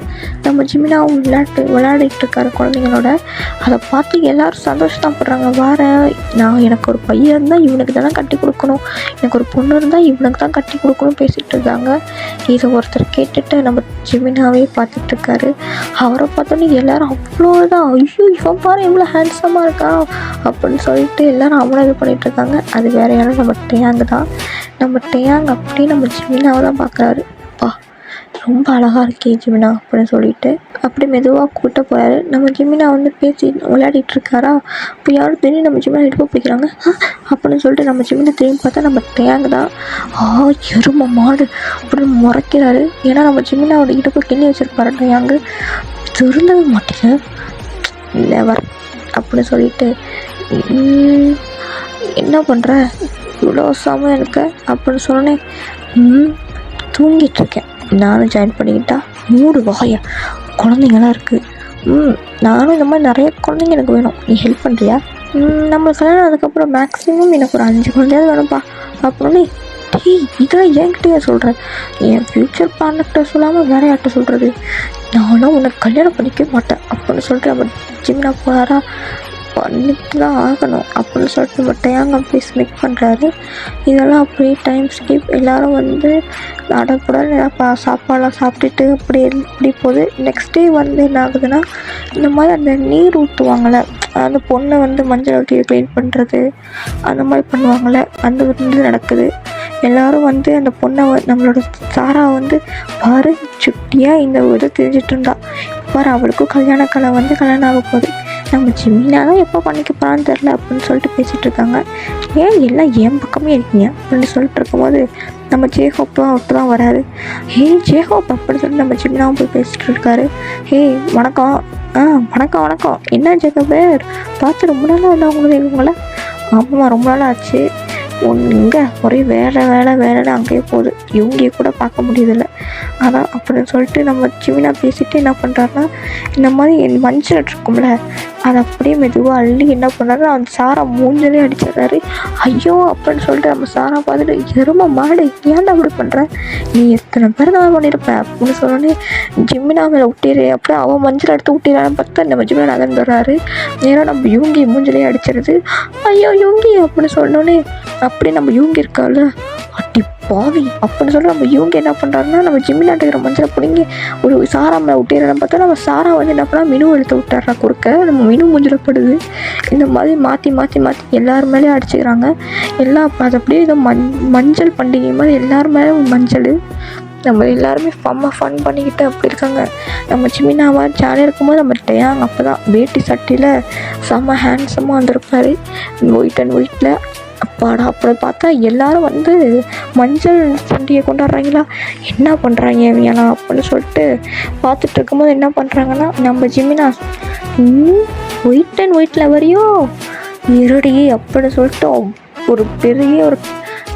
நம்ம ஜிமினாவும் விளையாடிட்டு இருக்காரு குழந்தைங்களோட. அதை பார்த்து எல்லோரும் சந்தோஷம் படுறாங்க. எனக்கு ஒரு பையன் இருந்தால் இவனுக்கு தானே கட்டி கொடுக்கணும், எனக்கு ஒரு பொண்ணு இருந்தால் இவனுக்கு தான் கட்டி கொடுக்கணும் பேசிகிட்டு இருக்காங்க. இதை ஒருத்தர் கேட்டுட்டு நம்ம ஜிமினாவே பார்த்துட்ருக்காரு. அவரை பார்த்தோன்னே எல்லோரும் அவ்வளோதான், ஐயோ இவன் பாரு எவ்வளோ ஹேண்ட்ஸமாக இருக்கான் அப்படின்னு சொல்லிட்டு எல்லோரும் அவனை இது பண்ணிகிட்ருக்காங்க. அது வேறு யாரும் நம்ம டேயாங் தான். நம்ம டேயாங் அப்படியே நம்ம ஜிமினாவை தான் பார்க்குறாரு. ரொம்ப அழகாக இருக்கே ஜிமினா அப்படின்னு சொல்லிட்டு அப்படி மெதுவாக கூப்பிட்டு போகிறாரு. நம்ம ஜிமினா வந்து பேசி விளையாடிட்டு இருக்காரா, இப்போ யாரும் திடீர்னு நம்ம ஜிமினா இடுப்பு பிடிக்கிறாங்க அப்படின்னு சொல்லிட்டு நம்ம ஜிமினா திரும்பி பார்த்தா நம்ம டேயாங் தான். எரும மாடு அப்படின்னு முறைக்கிறாரு. ஏன்னா நம்ம ஜிமினாவோட இடுப்பு கிண்ணி வச்சுருப்பாரு டேயாங்கு. திருந்தவே மாட்டேங்க நெவர் அப்படின்னு சொல்லிட்டு என்ன பண்ணுற இவ்வளோ சமயம் இருக்க அப்படின்னு சொன்னேன். தூங்கிட்டுருக்கேன், நானும் ஜாயின் பண்ணிக்கிட்டா மூடு வாயா குழந்தைங்களாம் இருக்குது. நானும் இந்த மாதிரி நிறைய குழந்தைங்க எனக்கு வேணும், நீ ஹெல்ப் பண்ணுறியா? நம்ம கல்யாணம் அதுக்கப்புறம் மேக்ஸிமம் எனக்கு ஒரு 5 குழந்தையாவது வேணும்ப்பா அப்படின்னு. இதெல்லாம் என்கிட்டயே சொல்கிறேன், என் ஃப்யூச்சர் பார்ட்னர்கிட்ட சொல்லாமல் வேற யார்கிட்ட சொல்கிறது? நானும் உனக்கு கல்யாணம் பண்ணிக்க மாட்டேன் அப்படின்னு சொல்லிட்டு நம்ம ஜிம்னா போகிறாரா, பண்ணிட்டு தான் ஆகணும் அப்படின்னு சொல்லிட்டு நம்ம டேயாங் அப்படியே ஸ்மிக் பண்ணுறாரு. இதெல்லாம் அப்படியே டைம் ஸ்கிப். எல்லோரும் வந்து அடப்புடன் சாப்பாடெலாம் சாப்பிட்டுட்டு இப்படி போகுது. நெக்ஸ்ட் டே வந்து என்ன ஆகுதுன்னா, இந்த மாதிரி அந்த நீர் ஊற்றுவாங்கள்ல, அந்த பொண்ணை வந்து மஞ்சள் ஊற்றி க்ளீன் பண்ணுறது அந்த மாதிரி பண்ணுவாங்கள்ல, அந்த வந்து நடக்குது. எல்லோரும் வந்து அந்த பொண்ணை நம்மளோட சாரா வந்து பாரு சுட்டியாக இந்த இதை தெரிஞ்சிட்டு இருந்தா, பாரு அவளுக்கும் கல்யாணம் ஆக போகுது, நம்ம ஜிமினா தான் எப்போ பண்ணிக்க போகிறான்னு தெரில அப்படின்னு சொல்லிட்டு பேசிகிட்டு இருக்காங்க. ஏன் எல்லாம் என் பக்கமே இருக்கீங்க அப்படின்னு சொல்லிட்டு இருக்கும்போது நம்ம ஜேஹோப்பும் அவர்கிட்ட தான் வராரு. ஜேஹோப் அப்படின்னு சொல்லிட்டு நம்ம ஜிமினாவும் போய் பேசிகிட்டு இருக்காரு. வணக்கம். வணக்கம் என்ன ஜேகபேர் பார்த்து ரொம்ப நாளாக இல்லை உங்களை? ஆமாம் ரொம்ப நாளாக ஆச்சு. இங்கே ஒரே வேலைன்னு அங்கேயே போகுது, இவங்கேயே கூட பார்க்க முடியுதில்ல, அதான் அப்படின்னு சொல்லிட்டு நம்ம ஜிமினா பேசிட்டு என்ன பண்ணுறாருன்னா, இந்த மாதிரி மஞ்சள் இருக்கும்ல அதை அப்படியே மெதுவாக அள்ளி என்ன பண்ணாரு, அந்த சாரா மூஞ்சிலே அடிச்சிடுறாரு. ஐயோ அப்படின்னு சொல்லிட்டு நம்ம சாரா பார்த்துட்டு, எருமை மாடு ஏன்டா அப்படி பண்ணுற, நீ எத்தனை பேர் தான் பண்ணியிருப்பேன் அப்படின்னு சொன்னோன்னே ஜிமினா மேலே விட்டிரு. அப்புறம் அவன் மஞ்சள் எடுத்து விட்டிடான்னு பார்த்தா நம்ம ஜிமினா நகர்ந்துடுறாரு. நேராக நம்ம யூங்கி மூஞ்சிலே அடிச்சிருது. ஐயோ யூங்கி அப்படின்னு சொன்னோன்னே அப்படியே நம்ம யூங்கி இருக்கால, அட்டி பாவி அப்படின்னு சொல்லி நம்ம இவங்க என்ன பண்ணுறாருன்னா, நம்ம ஜிம்மினாட்டு இருக்கிற மஞ்சளை பிடிங்கி ஒரு சாரா மேலே விட்டிடுறான்னு பார்த்தா நம்ம சாரா வந்து என்ன பண்ணால் மினு எடுத்து விட்டுறா கொடுக்க. நம்ம மினு மூஞ்சிலப்படுது. இந்த மாதிரி மாற்றி மாற்றி மாற்றி எல்லாரு மேலேயும் அடிச்சுக்கிறாங்க. அது அப்படியே ஏதோ மஞ்சள் பண்டிகை மாதிரி எல்லாரு மேலேயும் மஞ்சள். நம்ம எல்லாருமே ஃபன் பண்ணிக்கிட்டு அப்படி இருக்காங்க. நம்ம ஜிமினாவா ஜாலியாக இருக்கும்போது நம்ம டேயாங் அப்போ தான் வேட்டி சட்டியில் செம்ம ஹேண்ட்ஸமாக வந்திருப்பார், ஒயிட் அண்ட் ஒயிட்டில். அப்பாடா அப்படி பார்த்தா எல்லோரும் வந்து மஞ்சள் பண்டிகை கொண்டாடுறாங்களா, என்ன பண்ணுறாங்க இவங்களா அப்படின்னு சொல்லிட்டு பார்த்துட்டு இருக்கும்போது என்ன பண்ணுறாங்கன்னா, நம்ம ஜிமினா ஒயிட் அண்ட் ஒயிட்டில் வரையும் இருடி அப்படின்னு சொல்லிட்டு ஒரு பெரிய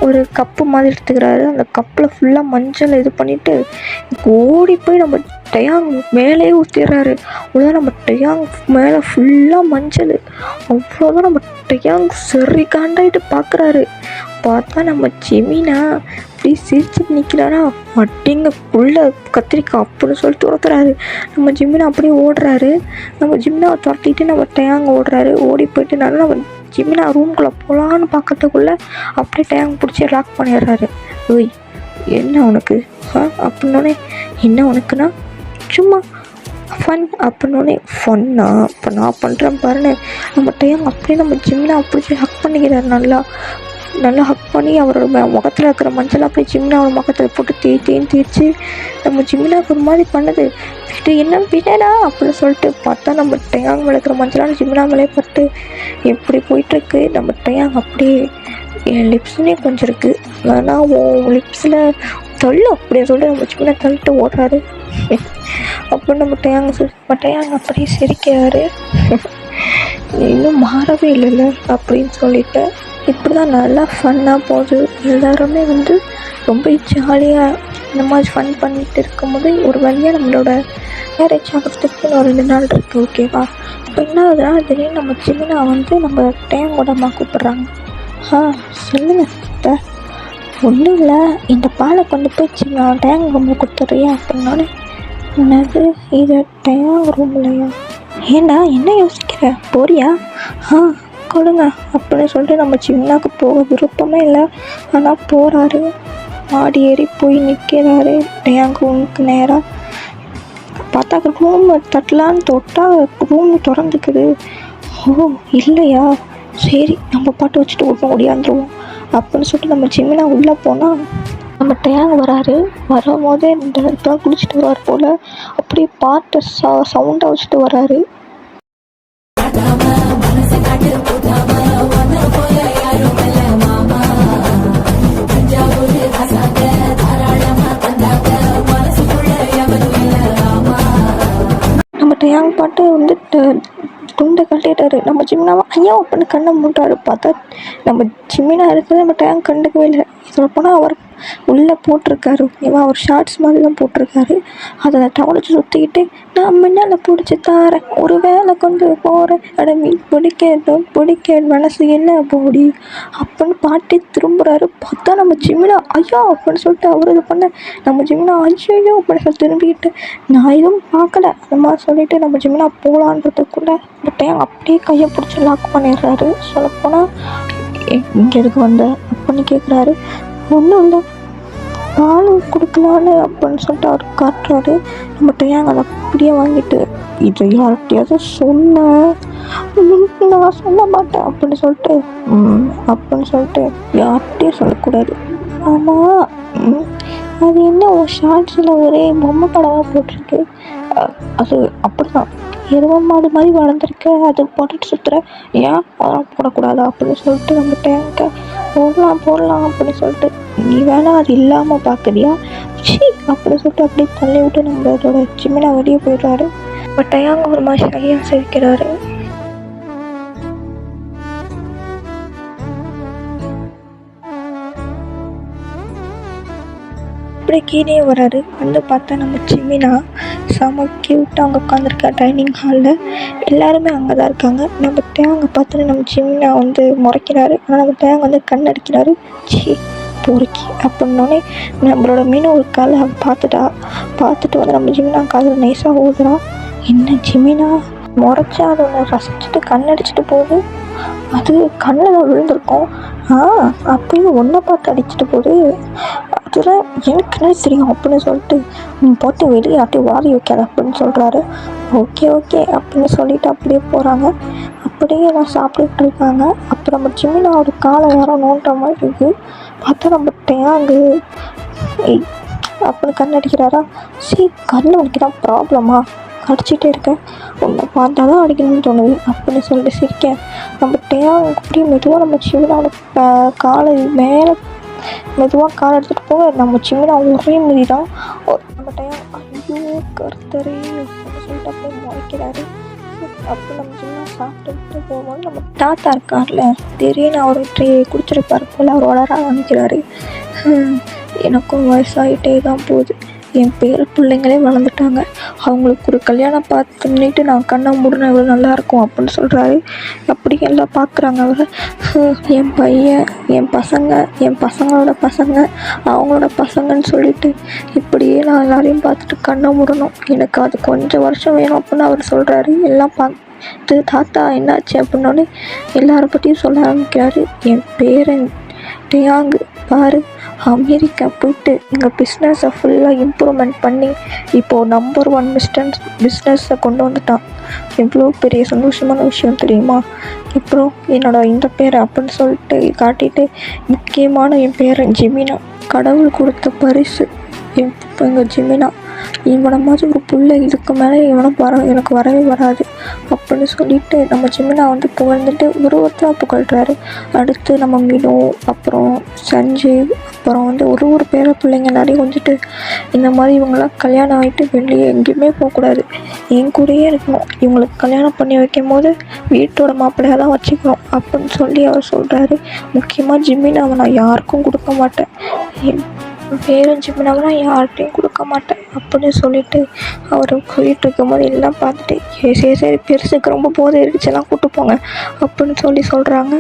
ஒரு கப்பு மாதிரி எடுத்துக்கிறாரு. அந்த கப்பில் ஃபுல்லாக மஞ்சள் இது பண்ணிவிட்டு ஓடி போய் நம்ம டயாங் மேலே ஊற்றிடுறாரு. அவ்வளோதான், நம்ம டயாங் மேலே ஃபுல்லாக மஞ்சள். அவ்வளோதான், நம்ம டயாங் சரி காண்டாயிட்டு பார்க்குறாரு. பார்த்தா நம்ம ஜிமினா அப்படி சிரிச்சுட்டு நிற்கிறாரா, அட்டிங்க புள்ள கத்திரிக்காய் அப்படின்னு சொல்லி துரத்துறாரு. நம்ம ஜிமினா அப்படியே ஓடுறாரு. நம்ம ஜிமினாவை துரத்திட்டு நம்ம டயாங் ஓடுறாரு. ஓடி போயிட்டு நம்ம ஜிமினா ரூம்குள்ளே போகலான்னு பார்க்கறதுக்குள்ளே அப்படியே டேங்க் பிடிச்சி லாக் பண்ணிடுறாரு. ஓய் என்ன உனக்கு அப்படின்னோடனே, என்ன உனக்குன்னா சும்மா ஃபன் அப்படின்னோடனே, ஃபன்னா இப்போ நான் பண்ணுறேன் பாருன்னு நம்ம டேங்க் அப்படியே நம்ம ஜிமினா பிடிச்சி ஹக் பண்ணிக்கிறாரு. நல்லா ஹக் பண்ணி அவரோட முகத்தில் இருக்கிற மஞ்சள் அப்படியே ஜிமினாவோட முகத்தில் போட்டு தேய்ச்சி நம்ம ஜிமினாவுக்கு ஒரு மாதிரி பண்ணுது. விட்டு என்ன விடடா அப்படின்னு சொல்லிட்டு பார்த்தா நம்ம டயாங் மேலே இருக்கிற மஞ்சளால் ஜிமினா மேலே பட்டு எப்படி போயிட்டுருக்கு. நம்ம டயாங் அப்படியே என் லிப்ஸ்லேயே கொஞ்சம் இருக்குது, வேணா உன் லிப்ஸில் தள்ளு அப்படின்னு சொல்லிட்டு நம்ம ஜிமினா தள்ளிட்டு ஓடுறாரு. அப்புறம் நம்ம டயாங் அப்படியே சிரிக்கிறாரு. இன்னும் மாறவே இல்லைல்ல அப்படின்னு சொல்லிட்டு இப்படி தான் நல்லா ஃபன்னாக போகுது. எல்லாருமே வந்து ரொம்ப ஜாலியாக இந்த மாதிரி ஃபன் பண்ணிகிட்டு இருக்கும்போது ஒரு வழியாக நம்மளோட மேரேஜ் ஆகிறதுக்கு ஒரு 2 நாள் இருக்குது. ஓகேவா, இப்போ என்ன ஆகுதுன்னா, திடீர்னு நம்ம ஜிமினா வந்து நம்ம டேங்கோட அம்மா கூப்பிட்றாங்க. சொல்லுங்கள் இப்போ ஒன்றும் இல்லை, இந்த பாலை கொண்டு போய் டேங் ரூமில் கொடுத்துட்றியா அப்படின்னாலே, என்னது இது டேங் ரூம்லையா, ஏண்டா என்ன யோசிக்கிற, போறியா, கொடுங்க அப்படின்னு சொல்லிட்டு நம்ம ஜிமினாவுக்கு போக விருப்பமே இல்லை. ஆனால் போகிறாரு. மாடி ஏறி போய் நிற்கிறாரு டேங் ரூமுக்கு நேராக. பார்த்தா ரூம் தட்டலான்னு தொட்டால் ரூம் திறந்துக்குது. ஓ இல்லையா, சரி நம்ம பாட்டு வச்சுட்டு விட முடியாந்துருவோம் அப்படின்னு சொல்லிட்டு நம்ம ஜிமினா உள்ளே போனால் நம்ம டேங் வராரு. வரும்போதே இப்போ குளிச்சுட்டு வர்றார் போல். அப்படியே பாட்டு சவுண்டாக வச்சுட்டு வராரு. நம்ம டேங் பாட்டு வந்து துண்டை கட்டிட்டாரு. நம்ம ஜிமினாவை ஐயா அப்படின்னு கண்ணை மூட்டாரு. பார்த்தா நம்ம ஜிமினா இருக்கிறது நம்ம டேங்க் கண்டுக்கவே இல்லை. இதில் போனால் அவர் உள்ளே போட்டிருக்காரு. ஓகேவா, அவர் ஷார்ட்ஸ் மாதிரி தான் போட்டிருக்காரு. அதை டவலிச்சு சுற்றிக்கிட்டு, நான் முன்னால் பிடிச்சி தாரேன், ஒரு வேலை கொண்டு போகிறேன், அட மீன் பிடிக்க மனசு என்ன போடி அப்படின்னு பாட்டி திரும்புகிறாரு. பார்த்தா நம்ம ஜிமினா ஐயோ அப்படின்னு சொல்லிட்டு அவர் இது பண்ண, நம்ம ஜிமினா ஐயோ அப்படின்னு சொல்லி திரும்பிக்கிட்டு, நான் எதுவும் பார்க்கல அந்த மாதிரி சொல்லிட்டு நம்ம ஜிமினா போகலான்றதுக்குள்ளே இந்த டைம் அப்படியே கையை பிடிச்சி லாக் பண்ணிடுறாரு. சொல்லப்போனால் இங்கே எதுக்கு வந்த அப்படின்னு கேட்குறாரு. ஒன்றும் இல்லை, பால் கொடுக்கலான்னு அப்படின்னு சொல்லிட்டு அவர் காட்டுறாரு. நம்ம டேங் அதை அப்படியே வாங்கிட்டு, இதை யார்கிட்டையாவது சொன்னேன், நான் சொல்ல மாட்டேன் அப்படின்னு சொல்லிட்டு யார்கிட்டையும் சொல்லக்கூடாது. ஆமாம், அது என்ன ஒரு ஷார்ட்ஸில் ஒரே பொம்மை படமாக போட்டிருக்கு, அது அப்படி தான் எருவ மாடு மாதிரி வளர்ந்துருக்கு, அது போட்டுட்டு சுற்றுறேன், ஏன் அதெல்லாம் போடக்கூடாதா அப்படின்னு சொல்லிட்டு நம்ம டேங்கை போடலாம் அப்படின்னு சொல்லிட்டு, நீ வேணா அது இல்லாமல் பார்க்குறியா சி அப்படின்னு சொல்லிட்டு அப்படியே தள்ளி விட்டு நம்மளோட ஜிமினா வெளியே போயிடுறாரு. பட் டயாங்க ஒரு மாதிரி சரியாக சிரிக்கிறாரு. அப்படியே கீழே வராரு. வந்து பார்த்தா நம்ம ஜிமினா செம க்யூட்டாக அங்கே உட்காந்துருக்கா டைனிங் ஹாலில். எல்லாருமே அங்கே தான் இருக்காங்க. நம்ம டேங்கை பார்த்துட்டு நம்ம ஜிமினா வந்து முறைக்கிறாரு. ஆனால் நம்ம டேங் வந்து கண் அடிக்கிறாரு. சி பொறுக்கி அப்படின்னோடனே நம்மளோட மீன் ஒரு காலை அவன் பார்த்துட்டு வந்து நம்ம ஜிமினா காதில் நைஸாக ஊதுறான். என்ன ஜிமினா முறைச்சா அதை ஒன்று ரசிச்சுட்டு கண் அடிச்சுட்டு போகுது. அது கண்ணில் தான் விழுந்திருக்கும். அப்பயும் ஒன்றை பார்த்து அடிச்சுட்டு போகுது. அதில் எனக்கு என்ன தெரியும் அப்படின்னு சொல்லிட்டு போட்டு வெளியே அப்படியே வாரி வைக்காது அப்படின்னு சொல்கிறாரு. ஓகே அப்படின்னு சொல்லிட்டு அப்படியே போகிறாங்க. அப்படியே எல்லாம் சாப்பிட்டுட்டு இருக்காங்க. அப்புறம் நம்ம ஜிமினா ஒரு காலை யாரோ நோண்டுற மாதிரி இருக்குது. பார்த்தா நம்ம டேங்கு அப்படின்னு கண் அடிக்கிறாரா. கண் அடிக்கிறான் ப்ராப்ளமா, அடிச்சுட்டே இருக்கேன், உன்னை பார்த்தா தான் அடிக்கணும்னு தோணுது அப்படின்னு சொல்லிட்டு சிரிக்க நம்ம டேங் அப்படியே மெதுவாக நம்ம ஜிமினாவோட காலை மேலே மெதுவாக காலை எடுத்துகிட்டு போக நம்ம ஜிமினா ஒரே மீதி தான் நம்ம டேங் ஐயோ கருத்தரே அப்படின்னு சொல்லிட்டு அப்படியே முறைக்கிறாரு. அப்போ நம்ம ஜிமினா சாப்பிட்டுட்டு போகும்போது நம்ம தாத்தா இருக்கார்ல, திடீர்னு அவர் குடிச்சிருப்பார் போல் அவர் வளர ஆரம்பிக்கிறாரு. எனக்கும் வயசாகிட்டே தான் போகுது, என் பேர பிள்ளைங்களே வளர்ந்துட்டாங்க, அவங்களுக்கு ஒரு கல்யாணம் பார்த்துன்னுட்டு நான் கண்ணை மூடினா எவ்வளோ நல்லாயிருக்கும் அப்படின்னு சொல்கிறாரு. அப்படி எல்லாம் பார்க்குறாங்க அவரை. என் பையன், என் பசங்களோட பசங்க, அவங்களோட பசங்கன்னு சொல்லிட்டு இப்படியே நான் எல்லாரையும் பார்த்துட்டு கண்ணை மூடணும், எனக்கு அது கொஞ்சம் வருஷம் வேணும் அப்படின்னு அவர் சொல்கிறாரு. எல்லாம் பார்த்து தாத்தா என்னாச்சு அப்படின்னோடனே எல்லாரை பற்றியும் சொல்ல ஆரம்பிக்கிறாரு. என் பேரன் டேங்கு பாரு, அமெரிக்கா போயிட்டு எங்கள் பிஸ்னஸை ஃபுல்லாக இம்ப்ரூவ்மெண்ட் பண்ணி இப்போது நம்பர் 1 பிஸ்னஸை கொண்டு வந்துட்டான். எவ்வளோ பெரிய சந்தோஷமான விஷயம் தெரியுமா. அப்புறம் இந்த பேரை அப்படின்னு சொல்லிட்டு காட்டிட்டு முக்கியமான என் பேரன் ஜிமினா, கடவுள் கொடுத்த பரிசு எங்கள் ஜிமினா, இவனை மாதிரி ஒரு பிள்ளை இதுக்கு மேலே எனக்கு வரவே வராது அப்படின்னு சொல்லிட்டு நம்ம ஜிமினா வந்து புகழ்ந்துட்டு ஒருத்தராக புகழ்கிறாரு. அடுத்து நம்ம மீனு, அப்புறம் சஞ்சீவ், அப்புறம் வந்து ஒரு பேர பிள்ளைங்க எல்லாரையும் வந்துட்டு இந்த மாதிரி இவங்களாம் கல்யாணம் ஆகிட்டு வெளியே எங்கேயுமே போகக்கூடாது, என் கூடயே இருக்கணும், இவங்களுக்கு கல்யாணம் பண்ணி வைக்கும் போது வீட்டோட மாப்பிள்ளையாக தான் வச்சுக்கணும் அப்படின்னு சொல்லி அவர் சொல்கிறாரு. முக்கியமாக ஜிமினாவை நான் யாருக்கும் கொடுக்க மாட்டேன், பேரன் ஜிமினாவை நான் யார்கிட்டையும் கொடுக்க மாட்டேன் அப்படின்னு சொல்லிட்டு அவர் சொல்லிட்டு இருக்கும்போது எல்லாம் பார்த்துட்டு சரி பெருசுக்கு ரொம்ப போதை இருந்துச்செல்லாம் கூப்பிட்டு போங்க அப்படின்னு சொல்கிறாங்க.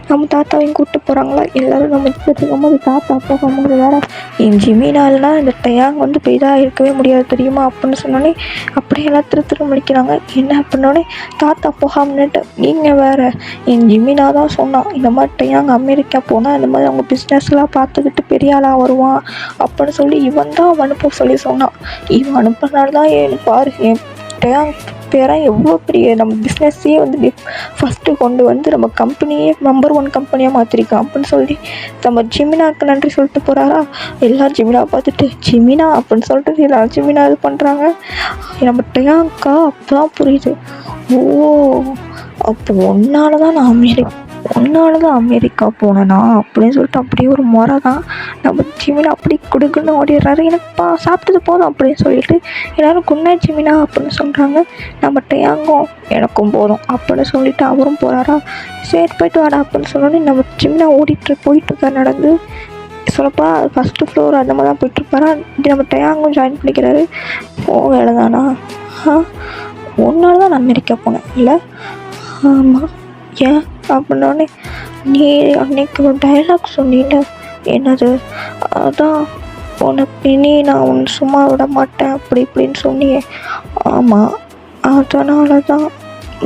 நம்ம தாத்தாவையும் கூப்பிட்டு போகிறாங்களா. எல்லோரும் நம்ம இருக்கும்போது தாத்தா போகும்போது வேறு என் ஜிமினாலாம் இந்த டேங் வந்து இதாக இருக்கவே முடியாது தெரியுமா அப்படின்னு சொன்னோன்னே அப்படியே எல்லாம் திரு முடிக்கிறாங்க. என்ன அப்படின்னோடனே தாத்தா போகாமன்னுட்டு நீங்கள் வேறு, என் ஜிமினா தான் சொன்னான் இந்த மாதிரி டேங் அமெரிக்கா போனால் இந்த மாதிரி அவங்க பிஸ்னஸ்லாம் பார்த்துக்கிட்டு பெரிய ஆளாக வருவான் அப்படின்னு சொல்லி இவன் தான் அனுப்ப சொல்லி சொன்னான். இவன் அனுப்புனால தான் பாரு என் டேங் பேரன் எவ்வளோ பெரிய நம்ம பிஸ்னஸ்ஸையே வந்து ஃபஸ்ட்டு கொண்டு வந்து நம்ம கம்பெனியே நம்பர் 1 கம்பெனியாக மாற்றிருக்கான் அப்படின்னு சொல்லி நம்ம ஜிமினாவுக்கு நன்றி சொல்லிட்டு போகிறாரா. எல்லோரும் ஜிமினாவை பார்த்துட்டு ஜிமினா அப்படின்னு சொல்லிட்டு எல்லோரும் ஜிமினா இது பண்ணுறாங்க. நம்ம டேங்க்கா அப்போ தான் புரியுது, ஓ அப்போ ஒன்றால் தான் அமெரிக்கா போனேனா அப்படின்னு சொல்லிட்டு அப்படியே ஒரு முறை தான் நம்ம ஜிமினா அப்படி கொடுக்குன்னு ஓடிடுறாரு. எனக்கு சாப்பிட்டது போதும் அப்படின்னு சொல்லிட்டு எல்லோரும் குன்னா ஜிமினா அப்படின்னு சொல்கிறாங்க. நம்ம டேங்கும் எனக்கும் போதும் அப்படின்னு சொல்லிட்டு அவரும் போகிறாரா. சரி போய்ட்டு வாடா அப்படின்னு சொன்னோன்னே நம்ம ஜிமினா போயிட்டுருக்கா நடந்து சொல்லப்பா ஃபஸ்ட்டு ஃப்ளோர் அந்த மாதிரி தான் போயிட்டுருப்பாரா. நம்ம டேங்கும் ஜாயின் பண்ணிக்கிறாரு. வேலை தானா, ஒன்றால் தான் நான் அமெரிக்கா போனேன் இல்லை, ஆமாம் ஏன் அப்படின்னோடனே நீ அன்னைக்கு ஒரு டைலாக் சொன்னீங்க, என்னது, அதான் உனக்கு இனி நான் உன்னை சும்மா விட மாட்டேன் அப்படி இப்படின்னு சொன்னியே. ஆமாம் அதனால தான்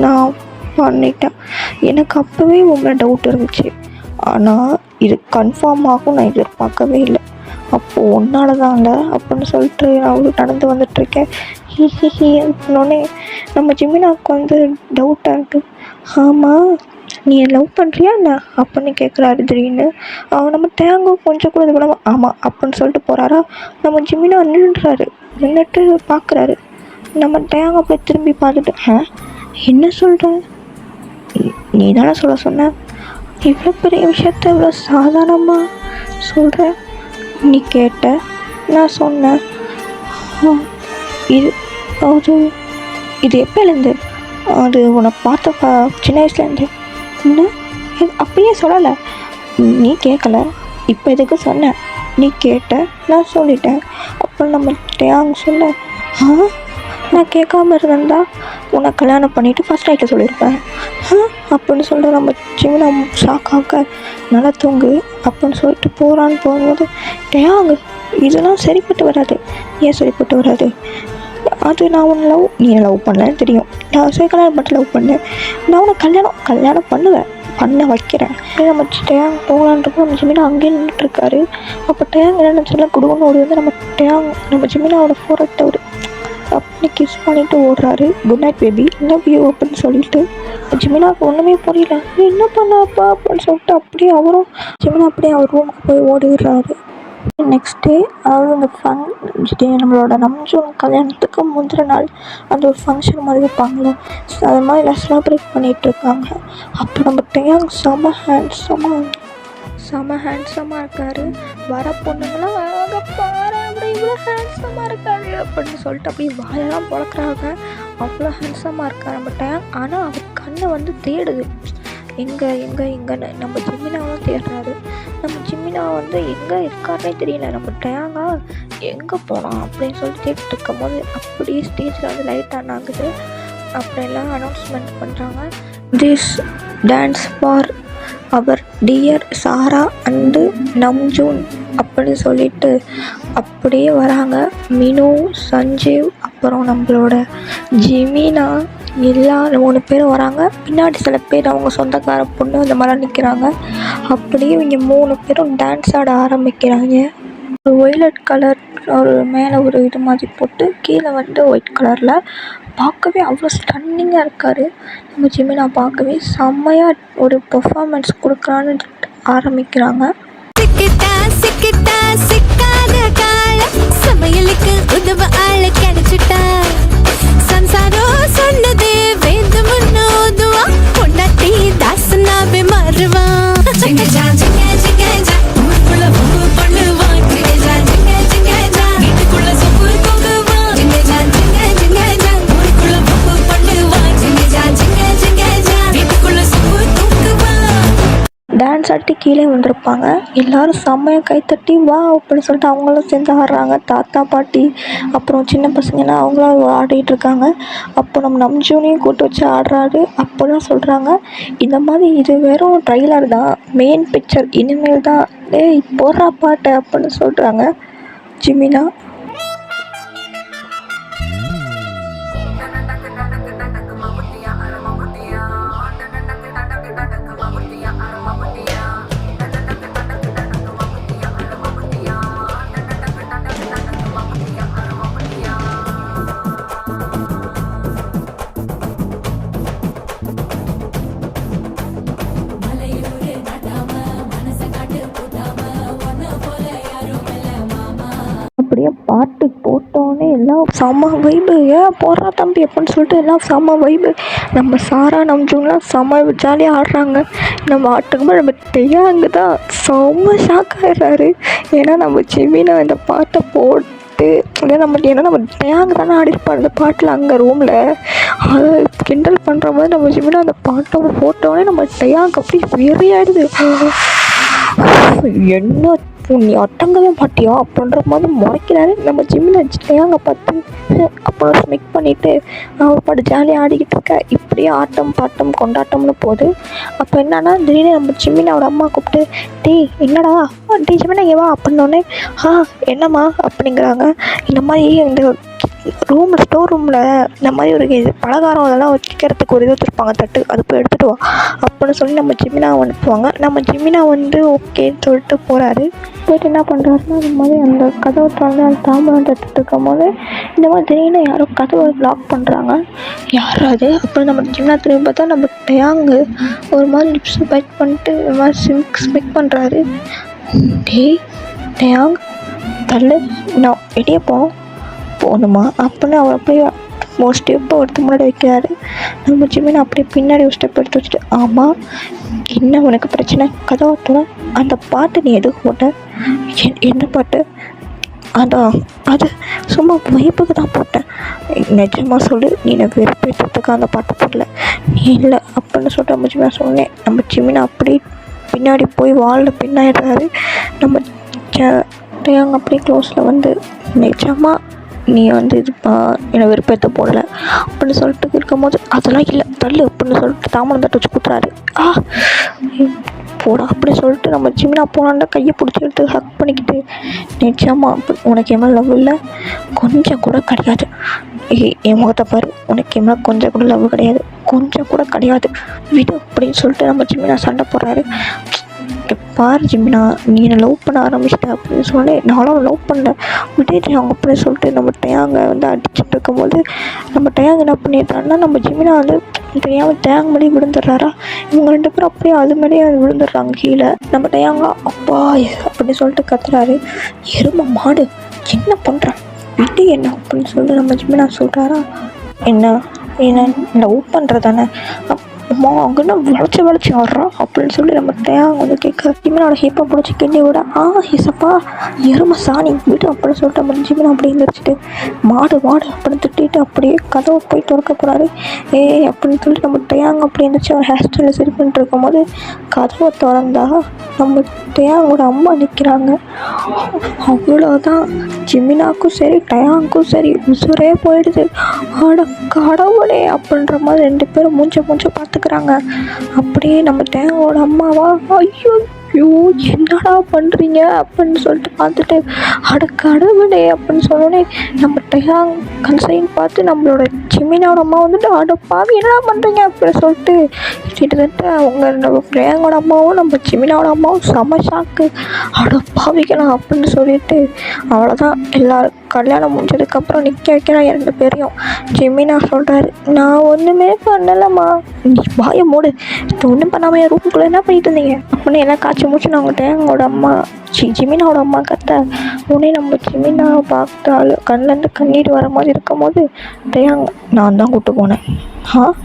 நான் பண்ணிட்டேன். எனக்கு அப்போவே உங்களை டவுட் இருந்துச்சு, ஆனால் இது கன்ஃபார்ம் ஆகும் நான் எதிர்பார்க்கவே இல்லை. அப்போது ஒன்றால தான் இல்லை அப்படின்னு சொல்லிட்டு நான் நடந்து வந்துட்டுருக்கேன். அப்படின்னோடனே நம்ம ஜிமினாவுக்கு வந்து டவுட்டாக இருக்குது. ஆமாம் நீ லவ் பண்ணுறியா என்ன அப்படின்னு கேட்குறாரு திடீர்னு. நம்ம டேங்கும் கொஞ்சம் கூட இது பண்ணாமல் ஆமாம் அப்படின்னு சொல்லிட்டு போகிறாரா. நம்ம ஜிமினா நின்றுட்டு பார்க்குறாரு. நம்ம டேங் அப்படி திரும்பி பார்த்துட்டு என்ன சொல்கிற, நீ தானே சொன்ன, இவ்வளோ பெரிய விஷயத்த இவ்வளோ சாதாரணமாக சொல்கிற, நீ கேட்ட நான் சொன்னேன், இது எப்போலேருந்து, அது உன்னை பார்த்த சின்ன வயசுலேருந்து, என்ன அப்பயே சொல்லலை, நீ கேட்கல, இப்போ எதுக்கு சொன்னேன், நீ கேட்ட நான் சொல்லிட்டேன். அப்போ நம்ம டேங் சொல்ல நான் கேட்காம இருந்தா உன்னை கல்யாணம் பண்ணிவிட்டு ஃபஸ்ட் நைட்டில் சொல்லியிருப்பேன் அப்படின்னு சொல்கிற நம்ம ஜிமினா ஷாக்காக நல்லா தூங்கு அப்படின்னு சொல்லிட்டு போகிறான்னு போகும்போது டேயாங்க இதெல்லாம் சரிப்பட்டு வராது. ஏன் சரிப்பட்டு வராது? அது நான் உன்னை நீ லவ் பண்ணலன்னு தெரியும். நான் கல்யாணம் பண்ணிட்டு லவ் பண்ணேன். நான் உன்னை கல்யாணம் பண்ண வைக்கிறேன். நம்ம டேயாங் போகலான்றப்போ நம்ம ஜிமினா அங்கேயே நின்றுட்டுருக்காரு. அப்போ டேயாங் என்ன நினச்சால குடும்பம் ஓடி வந்து நம்ம ஜிமினாவோட ஃபோரட்டை ஒரு அப்படி கிஸ் பண்ணிவிட்டு ஓடுறாரு. Good night baby, love you அப்படின்னு சொல்லிட்டு. ஜிமினாவுக்கு ஒன்றுமே புரியல. என்ன பண்ணாப்பா அப்படின்னு சொல்லிட்டு அப்படியே அவரும் ஜிமினா அப்படியே அவர் ரூமுக்கு போய் ஓடிடுறாரு. நெக்ஸ்ட் டே அதாவது அந்த நம்மளோட நம்ஜூன் கல்யாணத்துக்கு முந்தின நாள் அந்த ஒரு ஃபங்க்ஷன் மாதிரி வைப்பாங்களே, அது மாதிரி எல்லாம் செலிப்ரேட் பண்ணிகிட்ருக்காங்க. அப்போ நம்ம டேயாங் செம ஹேண்ட்ஸமாக இருக்கார். வர பொண்ணுங்களாம் அவங்க பாரு அப்படி இவ்வளோ ஹேண்ட்ஸமாக இருக்காரு அப்படின்னு சொல்லிட்டு அப்படியே வாயெல்லாம் பொழக்கிறாங்க. அவ்வளோ ஹேண்ட்ஸமாக இருக்கார் நம்ம டேயாங். ஆனால் அவர் கண்ணை வந்து தேடுது, எங்கன்னு நம்ம ஜிமினாவும் தேடுறாரு. நம்ம ஜிமினா வந்து எங்கே இருக்காருனே தெரியல. நம்ம டேயாங்கா எங்கே போனோம் அப்படின்னு சொல்லிட்டு கேட்டுட்டு இருக்கும் போது அப்படியே ஸ்டேஜில் வந்து லைட் ஆன் ஆகுது. அப்புறம் எல்லாம் அனௌன்ஸ்மெண்ட் பண்ணுறாங்க. This dance for our dear Sara and Namjoon அப்படின்னு சொல்லிட்டு அப்படியே வராங்க. மினு, சஞ்சீவ், அப்புறம் நம்மளோட ஜிமினா எல்லா 3 பேரும் வராங்க. பின்னாடி சில பேர் அவங்க சொந்தக்கார பொண்ணு அந்த மாதிரிலாம் நிற்கிறாங்க. அப்படியே இவங்க 3 பேரும் டான்ஸ் ஆட ஆரம்பிக்கிறாங்க. ஒரு ஒய்லட் கலர் ஒரு மேலே ஒரு இது மாதிரி போட்டு கீழே வந்து ஒயிட் கலரில் பார்க்கவே அவ்வளோ ஸ்டன்னிங்காக இருக்கார். நம்ம ஜிமினா பார்க்கவே செம்மையாக ஒரு பெர்ஃபார்மன்ஸ் கொடுக்குறான்னு ஆரம்பிக்கிறாங்க. சமையலுக்கு உதவ ஆள கிடைச்சிட்டா சம்சாரம் சொன்னது வேந்து முன்னோதுவா பொண்டாட்டி தாசனாவே மாறுவா. டான்ஸ் ஆடி கீழே வந்திருப்பாங்க. எல்லோரும் செம்மையாக கைத்தட்டி வா அப்படின்னு சொல்லிட்டு அவங்களும் சேர்ந்து ஆடுறாங்க. தாத்தா பாட்டி அப்புறம் சின்ன பசங்கள்லாம் அவங்களும் ஆடிட்டுருக்காங்க. அப்போ நம்ம நம்ஜூனையும் கூட்டு வச்சு ஆடுறாரு. அப்போ தான் சொல்கிறாங்க, இந்த மாதிரி இது வெறும் ட்ரைலர் தான், மெயின் பிக்சர் இனிமேல் தான், ஏய் போடுறா பாட்டை அப்படின்னு சொல்கிறாங்க ஜிமினா. அப்படியே பாட்டு போட்டோன்னே எல்லாம் செம்ம வைபு. ஏன் போடுறா தம்பி அப்படின்னு சொல்லிட்டு எல்லாம் செம்ம வைபு. நம்ம சாரா நம்ஜூன்லாம் செம்ம ஜாலியாக ஆடுறாங்க. நம்ம ஆட்டுக்கும்போது நம்ம டேயாங் தான் செம்ம ஷாக் ஆகிடுறாரு. ஏன்னா நம்ம ஜிமினா இந்த பாட்டை போட்டு நம்ம டேயாங் தானே ஆடிருப்பார் அந்த பாட்டில் அங்கே ரூமில். அதை கிண்டல் பண்ணுற மாதிரி நம்ம ஜிமினா அந்த பாட்டை போட்டோன்னே நம்ம டேயாங் அப்படி வெறியாயிடுது. என்ன நீ அட்டங்கவே மாட்டியா அப்படின்ற மாதிரி முறைக்கிறாரு. நம்ம ஜிமினா டேயாங்கை பார்த்து அப்புறம் ஸ்மிக் பண்ணிவிட்டு அவர் பாட்டு ஜாலியாக ஆடிக்கிட்டு இருக்க. இப்படியே ஆட்டம் பாட்டம் கொண்டாட்டம்னு போகுது. அப்போ என்னன்னா திடீர்னு நம்ம ஜிமினாவோட அம்மா கூப்பிட்டு டீ என்னடா டீ ஜிமினா ஏவா அப்படின்னோடனே என்னம்மா அப்படிங்கிறாங்க. இந்த மாதிரி இந்த ஸ்டோர் ரூமில் இந்த மாதிரி ஒரு பலகாரம் அதெல்லாம் வைக்கிறதுக்கு ஒரு இது வச்சுருப்பாங்க தட்டு, அது போய் எடுத்துகிட்டு வா அப்படின்னு சொல்லி நம்ம ஜிமினாவை அனுப்புவாங்க. நம்ம ஜிமினா வந்து ஓகேன்னு சொல்லிட்டு போகிறாரு. போய்ட்டு என்ன பண்ணுறாருன்னா இந்த மாதிரி அந்த கதவை திறந்து அந்த தாம்பரம் எடுத்துகிட்டு இருக்கும் போது இந்த மாதிரி திடீர்னு யாரோ கதவை லாக் பண்ணுறாங்க. யார் அது அப்புறம் நம்ம ஜிமினா திரும்பி பார்த்தா நம்ம டேயாங்கு ஒரு மாதிரி லிப்ஸ் பைட் பண்ணிட்டு இந்த மாதிரி ஸ்மிக் பண்ணுறாரு. டேயாங் தள்ளு, நான் வெளியே போகணுமா அப்படின்னு அவர் அப்படியே ஒரு ஸ்டெப்பை எடுத்து முன்னாடி வைக்கிறாரு. நம்ம ஜிமினா அப்படியே பின்னாடி ஒரு ஸ்டெப் எடுத்து வச்சுட்டு ஆமாம் என்ன உனக்கு பிரச்சனை, கதவை அந்த பாட்டு நீ எதுக்கு போட்ட, என்ன பாட்டு, அதான் அது சும்மா வைப்புக்கு தான் போட்டேன், நிஜமாக சொல்லு நீ எனக்கு வெறுப்பேற்றத்துக்கு அந்த பாட்டு போடல நீ இல்லை அப்படின்னு சொல்லிட்டு நம்ம ஜிமினா சொன்னேன். நம்ம ஜிமினா அப்படியே பின்னாடி போய் வாலில் பின்னாயிடுறாரு. நம்ம டேயாங் அப்படியே க்ளோஸில் வந்து நிஜமாக நீ வந்து இதுப்பா என்னை விருப்பத்தை போடலை அப்படின்னு சொல்லிட்டு இருக்கும்போது அதெல்லாம் இல்லை தள்ளு அப்படின்னு சொல்லிட்டு தாமரம் தட்டு வச்சு குத்துறாரு. போடா அப்படி சொல்லிட்டு நம்ம ஜிமினா போனாண்டா கையை பிடிச்சி எடுத்து ஹக் பண்ணிக்கிட்டு, நிச்சயமா உனக்கு என் மேலே லவ் இல்லை, கொஞ்சம் கூட கிடையாது. என் முகத்தை பாரு, உனக்கு என் மேலே கொஞ்சம் கூட லவ் கிடையாது, கொஞ்சம் கூட கிடையாது, விடு அப்படின்னு சொல்லிட்டு நம்ம ஜிமினா சண்டை போடுறாரு. பாரு ஜிமினா, நீ என்னை லவ் பண்ண ஆரம்பிச்சிட்ட அப்படின்னு சொல்லி, நானும் லவ் பண்ணல விட்டுட்டு அவங்க அப்படின்னு சொல்லிட்டு நம்ம டேங்க வந்து அடிச்சுட்டு இருக்கும்போது நம்ம டேங் என்ன பண்ணிடுறாருன்னா, நம்ம ஜிமினா வந்து தெரியாமல் டேங் மேலே விழுந்துடுறாரா. இவங்க 2 பேரும் அப்படியே அது மேலேயே விழுந்துடுறாங்க கீழே. நம்ம டேங்க அப்பா அப்படின்னு சொல்லிட்டு கத்துறாரு. எருமை மாடு என்ன பண்ணுறான் விட்டு என்ன அப்படின்னு சொல்லிட்டு நம்ம ஜிமினா சொல்கிறாரா. என்ன லவ் பண்ணுறதானே அம்மா அங்கன்னா வளைச்சி ஆடுறான் அப்படின்னு சொல்லி நம்ம டேங் வந்து கேட்க, ஜிமினோட ஹிப்பை பிடிச்சி கிண்டி விட, இசப்பா எருமை சாணி விட்டு அப்படின்னு சொல்லிட்டு நம்ம ஜிமினா அப்படியே எழுந்திரிச்சிட்டு மாடு அப்படின்னு திட்டிட்டு அப்படியே கதவை போய் திறக்க போகிறாரு. அப்படின்னு சொல்லிட்டு நம்ம டேங் அப்படி இருந்துச்சு ஒரு ஹேர் ஸ்டைலில் சரி பண்ணிட்டு இருக்கும்போது கதவை திறந்தா நம்ம டேங்கோட அம்மா நிற்கிறாங்க. அவ்வளோதான், ஜிமினாக்கும் சரி டயாங்க்கும் சரி உசுரே போயிடுது. ஆட கடவுளே அப்படின்ற மாதிரி 2 பேரும் மூஞ்ச பார்த்துக்கிறாங்க. அப்படியே நம்ம டேங்கோட அம்மாவா ஐயோ என்னடா பண்ணுறீங்க அப்படின்னு சொல்லிட்டு பார்த்துட்டு, அட கடவுளே அப்படின்னு சொன்னோடனே நம்ம டயாங் கன்சைன் பார்த்து நம்மளோட ஜிமினாவோட அம்மா வந்துட்டு அட பாவி என்னடா பண்ணுறீங்க அப்படின்னு சொல்லிட்டு கிட்டத்தட்ட அவங்க டயாங்கோட அம்மாவும் நம்ம ஜிமினாவோட அம்மாவும் செம ஷாக்கு. அட பாவிக்கலாம் அப்படின்னு சொல்லிட்டு அவ்வளோதான், எல்லாரும் கல்யாணம் முடிஞ்சதுக்கப்புறம் நிற்க வைக்கிறான் 2 பேரையும். ஜிமினா சொல்கிறாரு, நான் ஒன்றுமே பண்ணலம்மா, நீ வாயை மூடு, ஒன்றும் பண்ணாமல் என் ரூமுக்குள்ளே என்ன பண்ணிட்டு இருந்தீங்க அப்படின்னு எல்லாம் காய்ச்சி மூச்சு நான் டேங்கோட அம்மா ஜிமினாவோட அம்மா கத்த. உடனே நம்ம ஜிமினாவை பார்த்தாலும் கண்ணிலேருந்து கண்ணீர் வர மாதிரி இருக்கும் போது டேங் நான் தான் கூப்பிட்டு போனேன்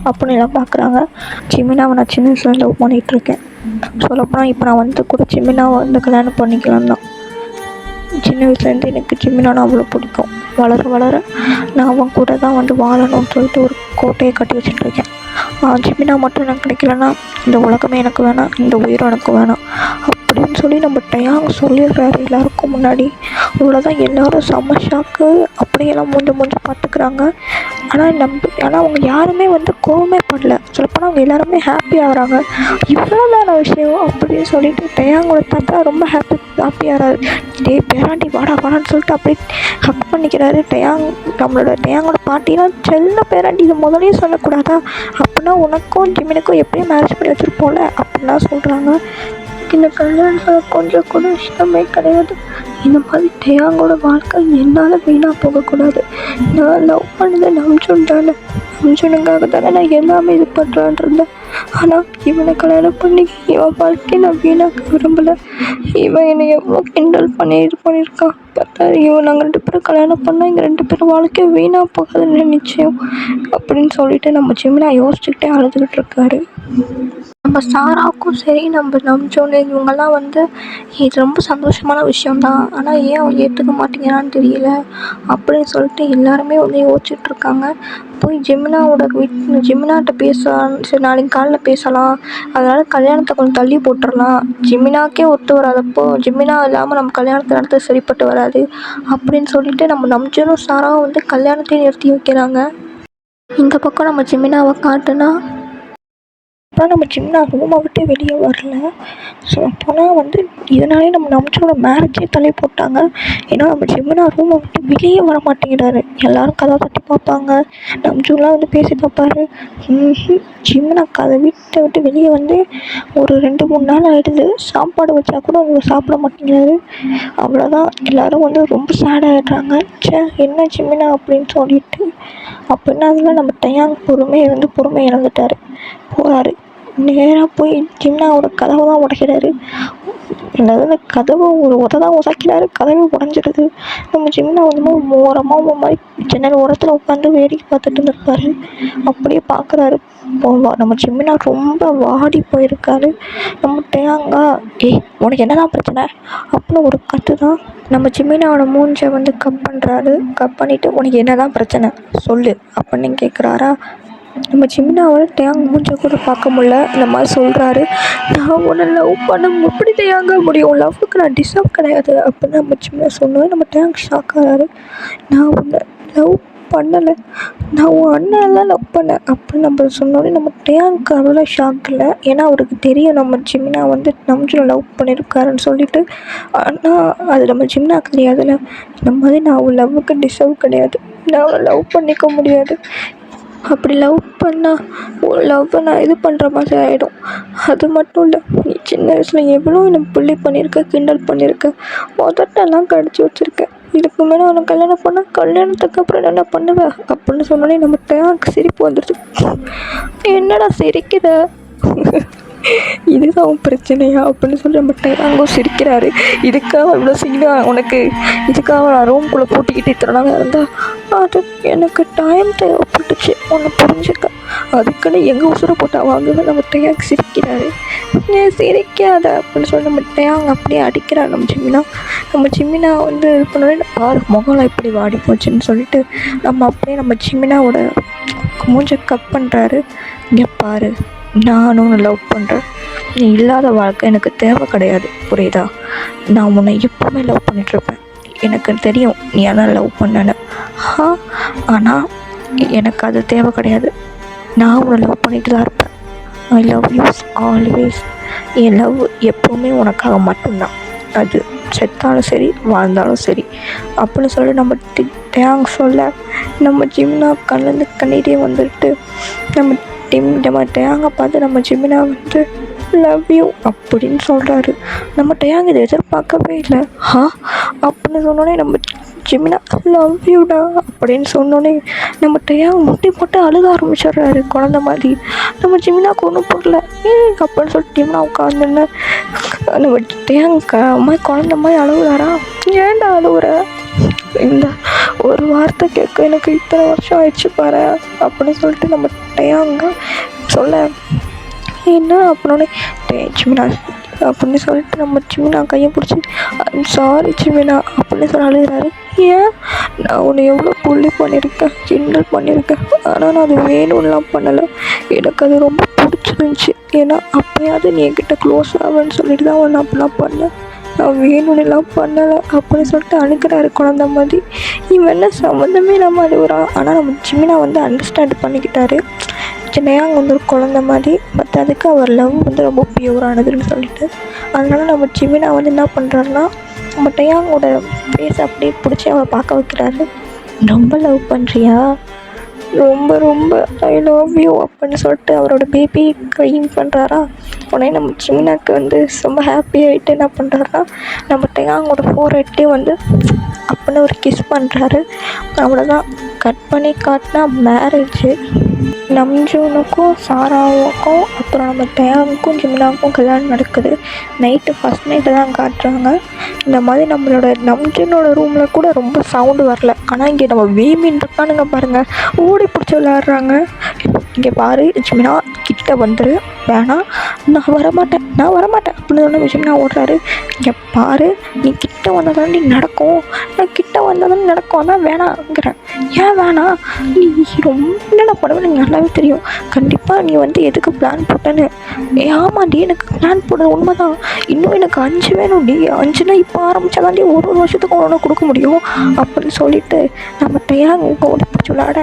அப்படின்னு எல்லாம் பார்க்குறாங்க. ஜிமினாவை நான் சின்ன வயசுல லவ் பண்ணிகிட்ருக்கேன். சொல்லப்போனால் இப்போ நான் வந்து கூட ஜிமினாவை வந்து கல்யாணம் பண்ணிக்கலாம் தான். சின்ன வயசுலேருந்து எனக்கு ஜிமினானா அவ்வளோ பிடிக்கும். வளர நான் அவன் கூட தான் வந்து வாழணும்னு சொல்லிட்டு ஒரு கோட்டையை கட்டி வச்சுட்ருக்கேன். ஜிமினா மட்டும் எனக்கு கிடைக்கலன்னா இந்த உலகமே எனக்கு வேணாம், இந்த உயிரும் எனக்கு வேணாம் அப்படின்னு சொல்லி நம்ம டயாங் சொல்லிடுறாரு எல்லாருக்கும் முன்னாடி. இவ்வளோதான், எல்லோரும் செம்ம ஷாக்கு, அப்படியெல்லாம் மூஞ்ச பார்த்துக்கிறாங்க. ஆனால் அவங்க யாருமே வந்து கோவமே படல. சொல்லப்போனால் அவங்க எல்லாருமே ஹாப்பி ஆகிறாங்க. இவ்வளோதான விஷயம் அப்படின்னு சொல்லிட்டு டயாங்கோட தாத்தா ரொம்ப ஹாப்பியாகிறாரு. பேராண்டி வாடான்னு சொல்லிட்டு அப்படியே ஹக் பண்ணிக்கிறாரு. நம்மளோட டயாங்கோட பாட்டிலாம் செல்ல பேராண்டி, இது முதலே சொல்லக்கூடாதா, அப்படின்னா உனக்கும் ஜிமினுக்கும் எப்படியும் மேரேஜ் பண்ணி வச்சுருப்போம்ல அப்படின்னா சொல்கிறாங்க. இந்த கல்யாணத்தில் கொஞ்சம் கூட இஷ்டமே கிடையாது. இந்த மாதிரி டயாங்கோட வாழ்க்கை என்னால் வீணாக போகக்கூடாது. நான் லவ் பண்ணது நம்ஜுனுக்காக தானே நான் எல்லாமே இது பண்ணுறான் இருந்தேன். ஆனால் இவனை கல்யாணம் பண்ணி இவன் வாழ்க்கையை நான் வீணாக்க விரும்பலை. இவன் என்னை எவ்வளோ கிண்டல் பண்ணி இது பண்ணியிருக்கான் பார்த்தா, இவன் நாங்கள் 2 பேரும் கல்யாணம் பண்ணால் எங்கள் 2 பேரும் வாழ்க்கையை வீணாக போகாதுன்னு நிச்சயம் அப்படின்னு சொல்லிட்டு நம்ம ஜிமினா யோசிச்சுக்கிட்டே அழுதுகிட்டு இருக்காரு. நம்ம சாராவுக்கும் சரி நம்ம நம்ஜோனு இவங்கெல்லாம் வந்து இது ரொம்ப சந்தோஷமான விஷயந்தான், ஆனால் ஏன் அவன் ஏற்றுக்க மாட்டேங்கிறான்னு தெரியல அப்படின்னு சொல்லிட்டு எல்லாருமே வந்து யோசிச்சுட்ருக்காங்க. போய் ஜிமினாட்ட பேசலான்னு சரி நாளைக்கு காலைல பேசலாம், அதனால் கல்யாணத்தை கொஞ்சம் தள்ளி போட்டுடலாம், ஜிமினாக்கே ஒத்து வராதப்போ ஜிமினா இல்லாமல் நம்ம கல்யாணத்தை நடத்த சரிப்பட்டு வராது அப்படின்னு சொல்லிட்டு நம்ம நம்ஜோனும் சாராவும் வந்து கல்யாணத்தையும் நிறுத்தி வைக்கிறாங்க. இந்த பக்கம் நம்ம ஜிமினாவை காட்டுனா அப்புறம் நம்ம ஜிமினா ரூமை விட்டு வெளியே வரல. ஸோ அப்போனால் வந்து இதனாலே நம்ம நம்ஜோட மேரேஜே தள்ளி போட்டாங்க. ஏன்னா நம்ம ஜிமினா ரூமை விட்டு வெளியே வர மாட்டேங்கிறாரு. எல்லோரும் கதை தட்டி பார்ப்பாங்க, நம்ஜோலாம் வந்து பேசி பார்ப்பாரு. ஜிமினா வீட்டை விட்டு வெளியே வந்து ஒரு 2-3 நாள் ஆகிடுது. சாப்பாடு வச்சா கூட அவங்க சாப்பிட மாட்டேங்கிறாரு. அவ்வளோதான், எல்லோரும் வந்து ரொம்ப சேட் ஆகிடுறாங்க. என்ன ஜிமினா அப்படின்னு சொல்லிட்டு அப்படின்னா அதில் நம்ம டயாங் பொறுமை இழந்துட்டார். போகிறாரு நேராக போய் ஜிமினாவோட கதவை தான் உடைக்கிறாரு. அதாவது கதவை ஒரு தான் உதைக்கிறாரு, கதவை உடஞ்சிடுது. நம்ம ஜிமினா வந்து ஓரமாக ஒரு மாதிரி ஜன்னல் ஓரத்தில் உட்காந்து வேடிக்கை பார்த்துட்டு இருந்திருப்பாரு. அப்படியே பார்க்குறாரு, நம்ம ஜிமினா ரொம்ப வாடி போயிருக்காரு. நம்ம டயாங்கா உனக்கு என்னதான் பிரச்சனை அப்படின்னு ஒரு கற்று தான் நம்ம ஜிமினாவோட மூஞ்சை வந்து கப் பண்ணிட்டு உனக்கு என்னதான் பிரச்சனை சொல்லு அப்படின்னு கேட்குறாரா. நம்ம ஜிமினாவோட டேங் மூஞ்ச கூட பார்க்க முடியல. இந்த மாதிரி சொல்கிறாரு, நான் உன்னை லவ் பண்ண எப்படி தேங்க முடியும், லவ்வுக்கு நான் டிசர்வ் கிடையாது அப்படின்னு நம்ம ஜிமினா சொன்னோம். நம்ம டேங் ஷாக் ஆகிறாரு. நான் உன்னை லவ் பண்ணலை, நான் உன் அண்ணன் தான் லவ் பண்ணேன் அப்படின்னு நம்ம சொன்னோடனே நம்ம டேங்க்கு அவ்வளோ ஷாக் இல்லை. ஏன்னா அவருக்கு தெரியும் நம்ம ஜிமினா வந்து நம்ஜுனை லவ் பண்ணியிருக்காருன்னு சொல்லிட்டு. ஆனால் அது நம்ம ஜிமினாக்கு தெரியாதுல்ல, இந்த மாதிரி நான் அவன் லவ்வுக்கு டிசர்வ் கிடையாது, நான் அவளை லவ் பண்ணிக்க முடியாது, அப்படி லவ் பண்ணால் லவ்வை நான் இது பண்ணுற மாதிரி ஆகிடும். அது மட்டும் இல்லை, நீ சின்ன வயசில் எவ்வளோ எனக்கு புள்ளி பண்ணியிருக்க, கிண்டல் பண்ணியிருக்க, உதட்டெல்லாம் கடிச்சு வச்சுருக்க, இதுக்கு மேலே அவனை கல்யாணம் பண்ணால் கல்யாணத்துக்கு அப்புறம் என்ன பண்ணுவேன் அப்படின்னு சொன்னோடனே நம்ம டேங்க் சிரிப்பு வந்துடுச்சு. என்னடா சிரிக்கிற, இதுதான் அவன் பிரச்சனையா அப்படின்னு சொல்லி நம்ம டேங்கோ சிரிக்கிறாரு. இதுக்காக இவ்வளோ சீனாக உனக்கு, இதுக்காக நான் ரூம்குள்ளே பூட்டிக்கிட்டு இத்தனை நாள் இருந்தால் அது எனக்கு டைம் தேவைப்பட்டுச்சு உன்னை புரிஞ்சுக்க, அதுக்குன்னு எங்கள் உசுரை போட்டு வாங்குவேன். நம்ம டேங்க் சிரிக்கிறாரு. ஏன் சிரிக்காத அப்படின்னு சொல்லி நம்ம டேங் அப்படியே அடிக்கிறார் நம்ம ஜிமினா வந்து இது பண்ணோடனே பாரு முகலாம் எப்படி வாடி போச்சுன்னு சொல்லிட்டு நம்ம அப்படியே நம்ம ஜிமினாவோட மூஞ்சை கட் பண்ணுறாரு. இங்கே பாரு, நானும் உன்னை லவ் பண்ணுறேன், நீ இல்லாத வாழ்க்கை எனக்கு தேவை கிடையாது, புரியுதா? நான் உன்னை எப்போவுமே லவ் பண்ணிகிட்ருப்பேன், எனக்கு தெரியும் நீ ஆனால் லவ் பண்ணேன்னு. ஆனால் எனக்கு அது தேவை கிடையாது, நான் உன்னை லவ் பண்ணிட்டு தான் இருப்பேன். ஐ love you always. N love எப்போவுமே உனக்காக மட்டும்தான், அது செத்தாலும் சரி வாழ்ந்தாலும் சரி அப்படின்னு சொல்லி நம்ம டேங் சொல்ல நம்ம ஜிமினா கண்ணிலேருந்து கண்ணீரே வந்துட்டு நம்ம டேங்கை பார்த்து நம்ம ஜிமினா வந்து லவ் யூ அப்படின்னு சொல்கிறாரு. நம்ம டேங் இதை எதிர்பார்க்கவே இல்லை. அப்படின்னு சொன்னோடனே நம்ம ஜிமினா லவ் யூடா அப்படின்னு சொன்னோடனே நம்ம டேங் முட்டி போட்டு அழுக ஆரம்பிச்சிடுறாரு குழந்த மாதிரி. நம்ம ஜிமினாவுக்கு ஒன்றும் புரியல, அப்படின்னு சொல்லிட்டு ஜிமினா உட்காந்துன்னு நம்ம டேங் அம்மா குழந்த மாதிரி அழுகுறாரா. ஏன்டா அழுகுற, இந்த ஒரு வார்த்தை கேட்க எனக்கு இத்தனை வருஷம் ஆயிடுச்சு பாரு அப்படின்னு சொல்லிட்டு நம்ம டேங்க சொல்ல என்ன அப்படின்னே ஜிமினா அப்படின்னு சொல்லிட்டு நம்ம ஜிமினா கையை பிடிச்சி சாரி ஜிமினா அப்படின்னு சொல்லி அழுகிறாரு. ஏன், நான் உன்னை எவ்வளோ புள்ளி பண்ணியிருக்கேன், கிண்டல் பண்ணியிருக்கேன், ஆனால் நான் அது வேணும்லாம் பண்ணலை, எனக்கு அது ரொம்ப பிடிச்சிருந்துச்சி, ஏன்னா அப்போயாவது நீ என்கிட்ட க்ளோஸ் ஆகுன்னு சொல்லிட்டு தான் ஒன்று அப்படிலாம் பண்ணேன், நான் வேணும்னுலாம் பண்ணலை அப்படின்னு சொல்லிட்டு அழுகிறாரு குழந்த மாதிரி. இவன் என்ன சம்மந்தமே இல்லாமல் அழுகுறான். ஆனால் நம்ம ஜிமினா வந்து அண்டர்ஸ்டாண்ட் பண்ணிக்கிட்டாரு, டேங் வந்து ஒரு குழந்த மாதிரி, பட் அதுக்கு அவர் லவ் வந்து ரொம்ப பியூரானதுன்னு சொல்லிட்டு. அதனால நம்ம ஜிமினா வந்து என்ன பண்ணுறாருன்னா நம்ம டேங்கோட ஃபேஸ் அப்படியே பிடிச்சி அவரை பார்க்க வைக்கிறாரு. ரொம்ப லவ் பண்ணுறியா, ரொம்ப ரொம்ப ஐ லவ் யூ அப்படின்னு சொல்லிட்டு அவரோட பேபி க்ரைங் பண்ணுறாரா. உடனே நம்ம ஜிமினாக்கு வந்து ரொம்ப ஹாப்பி ஆகிட்டு என்ன பண்ணுறாருன்னா நம்ம டேங்கோட ஃபோர்ஹெட்லேயே வந்து அப்படின்னு ஒரு கிஸ் பண்ணுறாரு. அவ்வளோதான், கட் பண்ணி காட்டினா மேரேஜு. நம்ஜூனுக்கும் சாராவுக்கும் அப்புறம் நம்ம டேங்குக்கும் ஜிமினாவுக்கும் கல்யாணம் நடக்குது. நைட்டு ஃபஸ்ட் நைட்டு தான் காட்டுறாங்க. இந்த மாதிரி நம்மளோட நம்ஜூனோட ரூமில் கூட ரொம்ப சவுண்டு வரல, ஆனால் இங்கே நம்ம வேமின் இருக்கானுங்க பாருங்கள், ஓடி பிடிச்சி விளையாடுறாங்க. இங்கே பாரு ஜிமினா கிட்ட வந்துரு, வேணாம் நான் வரமாட்டேன் அப்படின்னு சொன்ன ஜிமினா ஓடுறாரு. இங்கே பாரு நீ கிட்ட வந்தால் தாண்டி நடக்கும், நான் கிட்ட வந்தால் தானே நடக்கும், அதான் வேணாங்கிறேன். ஏன் வேணாம், நீ ரொம்ப என்னென்ன பண்ணுவேன்னு எனக்கு நல்லாவே தெரியும், கண்டிப்பாக நீ வந்து எதுக்கு பிளான் போட்டேன்னு. ஆமாண்டி எனக்கு பிளான் போடுறது உண்மை தான், இன்னும் எனக்கு 5 வேணும்டி, 5னா இப்போ ஆரம்பித்தா தாண்டி ஒரு வருஷத்துக்கு ஒன்று கொடுக்க முடியும் அப்படின்னு சொல்லிட்டு நம்ம டேங் ஓடி பிடிச்சி விளாட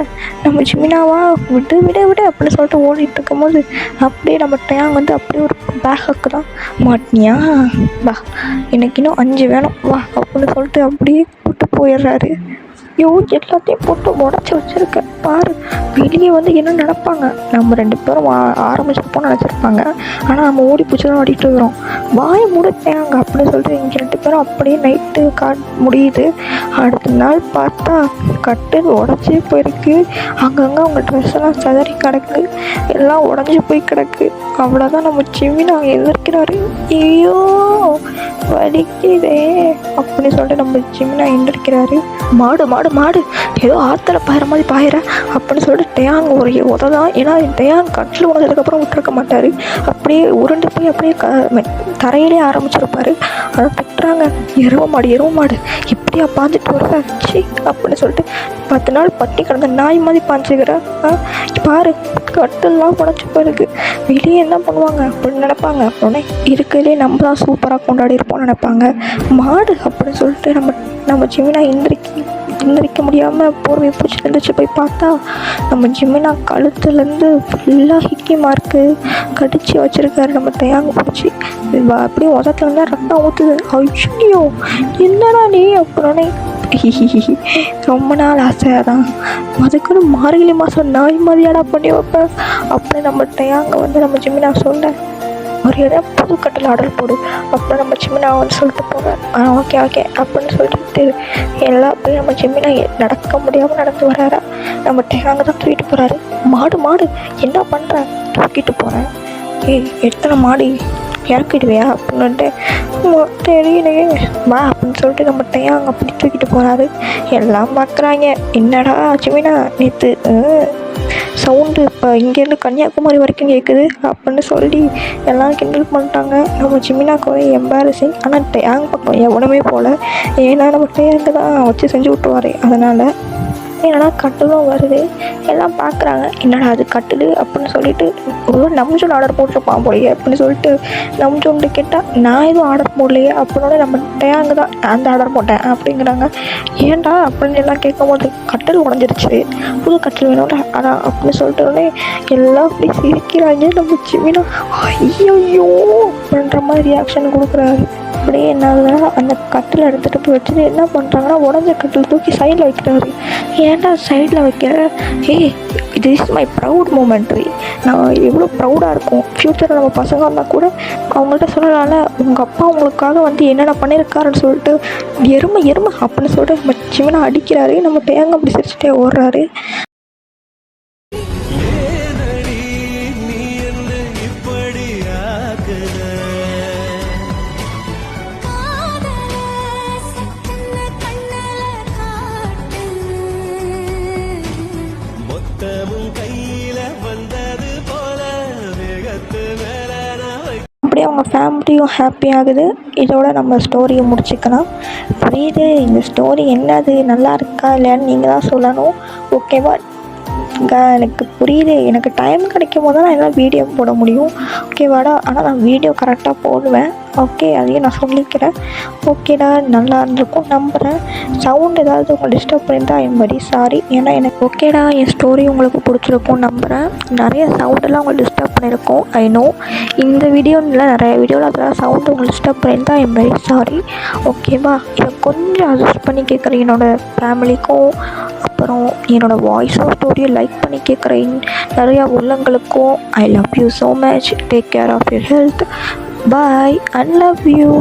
நம்ம ஜிமினாவா விடு விட விட அப்படின்னு சொல்லிட்டு ஓடிட்டு இருக்கும்போது அப்படியே நம்ம டேங் வந்து அப்படியே ஒரு பேக்கு தான் மாட்டினியா, வா எனக்கு இன்னும் 5 வேணும் வா அப்படின்னு சொல்லிட்டு அப்படியே கூப்பிட்டு போயிடுறாரு. எல்லாத்தையும் போட்டு உடச்சி வச்சுருக்கேன் பாரு, வெளியே வந்து என்ன நினைப்பாங்க, நம்ம 2 பேரும் ஆரம்பிச்சிருப்போம்னு நினச்சிருப்பாங்க, ஆனால் நம்ம ஓடி பிடிச்சி தான் ஓடிட்டு இருக்கிறோம், வாயை முடிப்பாங்க அப்படின்னு சொல்லிட்டு இங்கே 2 பேரும் அப்படியே நைட்டு முடியுது. அடுத்த நாள் பார்த்தா கட்டு உடச்சி போயிருக்கு, அங்கங்கே அவங்க ட்ரெஸ் எல்லாம் சிதறி கிடக்கு, எல்லாம் உடஞ்சி போய் கிடக்கு. அவ்வளோதான் நம்ம ஜிமினா எந்திரிக்கிறாரு. ஐயோ வலிக்குதே அப்படின்னு சொல்லிட்டு நம்ம ஜிமினா எந்திரிக்கிறாரு. மாடு மாடு மாடு ஏதோ ஆற்றுல பாயிற மாதிரி பாயிற அப்படின்னு சொல்லிட்டு டேங் ஒரு உததான். ஏன்னா டேங் கட்டில் உணர்ந்ததுக்கப்புறம் விட்டுருக்க மாட்டார், அப்படியே உருண்டு போய் அப்படியே தரையிலே ஆரம்பிச்சிருப்பாரு. அதை திட்டுறாங்க, எருவ மாடு இப்படியா பாஞ்சிட்டு வருவ சி அப்படின்னு சொல்லிட்டு 10 நாள் பட்டி கிடந்த நாய் மாதிரி பாஞ்சுக்கிற பாரு கட்டெல்லாம் உடச்சி போயிருக்கு, வெளியே என்ன பண்ணுவாங்க அப்படின்னு நினைப்பாங்க. அப்படின்னே இருக்கிறதுலே நம்ம தான் சூப்பராக கொண்டாடி இருப்போம்னு நினைப்பாங்க. மாடு அப்படின்னு சொல்லிட்டு நம்ம ஜிமினா எந்திரிக்க முடியாமல் போர்வை பிடிச்சி எழுந்திரிச்சு போய் பார்த்தா நம்ம ஜிமினா கழுத்துலேருந்து ஃபுல்லாக ஹிக்கி மார்க்கு கடிச்சு வச்சுருக்காரு நம்ம தேங்காய் பிடிச்சி. அப்படியே உதத்துலேருந்து ரத்தம் ஊற்றுது. ஐயோ என்னடா நீ அப்படின்னே ரொம்ப நாள் ஆசை தான், அதுக்குன்னு மார்கழி மாதம் நாய் மாதிரியாடா பண்ணி வைப்பேன் அப்படி நம்ம தேங்காய் வந்து நம்ம ஜிமினா சொல்ல ஒரு இடம் புது கட்டில் ஆர்டர் போடு அப்புறம் நம்ம ஜிமினா வந்து சொல்லிட்டு போவேன். ஓகே அப்படின்னு சொல்லிட்டு எல்லாம் போய் நம்ம ஜிமினா நடக்க முடியாமல் நடந்து வராரா. நம்ம தேங்காய் தான் தூக்கிட்டு போகிறாரு. மாடு என்ன பண்ணுறேன், தூக்கிட்டு போகிறேன். எத்தனை மாடி இறக்கிடுவியா அப்படின்ட்டு தெரியலையே வா அப்படின்னு சொல்லிட்டு நம்ம தேங்காய் அப்படி தூக்கிட்டு போகிறாரு. எல்லாம் பார்க்குறாங்க, என்னடா ஜிமினா நேற்று சவுண்டு இப்போ இங்கேருந்து கன்னியாகுமரி வரைக்கும் கேட்குது அப்படின்னு சொல்லி எல்லாம் கிண்டல் பண்ணிட்டாங்க. நம்ம ஜிமினாக்கு எம்பாரசிங். ஆனால் டேங் பக்கம் எவனுமே போகல, ஏன்னா நம்ம டேங்கு தான் வச்சு செஞ்சு விட்டுருவாரு. அதனால் என்னடா கட்டிலும் வருது, எல்லாம் பார்க்குறாங்க என்னடா அது கட்டில் அப்படின்னு சொல்லிட்டு ஒரு நம்ஜூன் ஆர்டர் போட்டிருப்பான் போலையே அப்படின்னு சொல்லிட்டு நம்ஜூன்ட்டு கேட்டால் நான் எதுவும் ஆர்டர் போடலையே அப்படின்னோட நம்ம டேங்கு தான் அந்த ஆர்டர் போட்டேன் அப்படிங்கிறாங்க. ஏன்டா அப்படின்னு எல்லாம் கேட்கும் போது கட்டில் உடஞ்சிருச்சு, புது கட்டில் வேணும்டா அதான் அப்படின்னு சொல்லிட்டு எல்லாம் அப்படி சிரிக்கிறாங்க. நம்ம ஜிமினா ஐயோ அப்படின்ற மாதிரி ரியாக்ஷன் கொடுக்குறாரு. அப்படியே என்ன ஆகுதுன்னா அந்த கட்டில் எடுத்துகிட்டு போய் வச்சுட்டு என்ன பண்ணுறாங்கன்னா உடஞ்ச கட்டில் தூக்கி சைடில் வைக்கிறாரு. ஏன்டா சைடில் வைக்கிற, இது இஸ் மை ப்ரவுட் மூமெண்ட்ரி, நான் எவ்வளோ ப்ரௌடாக இருக்கும் ஃப்யூச்சரில் நம்ம பசங்க இருந்தால் கூட அவங்கள்ட்ட சொல்லலாம்ல உங்கள் அப்பா உங்களுக்காக வந்து என்னென்ன பண்ணியிருக்காருன்னு சொல்லிட்டு எருமை அப்படின்னு சொல்லிட்டு நம்ம ஜிமினா அடிக்கிறாரு. நம்ம தேங்காய் அப்படி சிரிச்சுட்டே ஓடுறாரு. அப்படியே அவங்க ஃபேமிலியும் ஹாப்பி ஆகுது. இதோட நம்ம ஸ்டோரியை முடிச்சுக்கலாம். புரியுது இந்த ஸ்டோரி என்னது நல்லா இருக்கா இல்லையான்னு நீங்கள் தான் சொல்லணும். ஓகேவா, எனக்கு புரியுது, எனக்கு டைம் கிடைக்கும் போது தான் நான் எல்லாம் வீடியோ போட முடியும். ஓகேவாடா, ஆனால் நான் வீடியோ கரெக்டாக போடுவேன். ஓகே, அதையும் நான் சொல்லிக்கிறேன். ஓகேடா, நல்லா இருந்திருக்கும் நம்புகிறேன். சவுண்ட் ஏதாவது உங்களை டிஸ்டர்ப் பண்ணியிருந்தா ஐம் வெரி சாரி. ஏன்னா எனக்கு ஓகேடா என் ஸ்டோரி உங்களுக்கு பிடிச்சிருக்கும் நம்புகிறேன். நிறைய சவுண்டெல்லாம் உங்களுக்கு டிஸ்டர்ப் பண்ணியிருக்கோம் ஐ நோ. இந்த வீடியோவில் நிறைய வீடியோவில் அதெல்லாம் சவுண்டு உங்களுக்கு டிஸ்டர்ப் பண்ணியிருந்தா ஐம் வெரி சாரி. ஓகேவா, இதை கொஞ்சம் அட்ஜஸ்ட் பண்ணி கேட்குறேன். என்னோடய ஃபேமிலிக்கும் அப்புறம் என்னோடய வாய்ஸும் ஸ்டோரியும் லைக் பண்ணி கேட்குறேன் நிறையா உள்ளங்களுக்கும் I love you so much. Take care of your health. Bye and love you.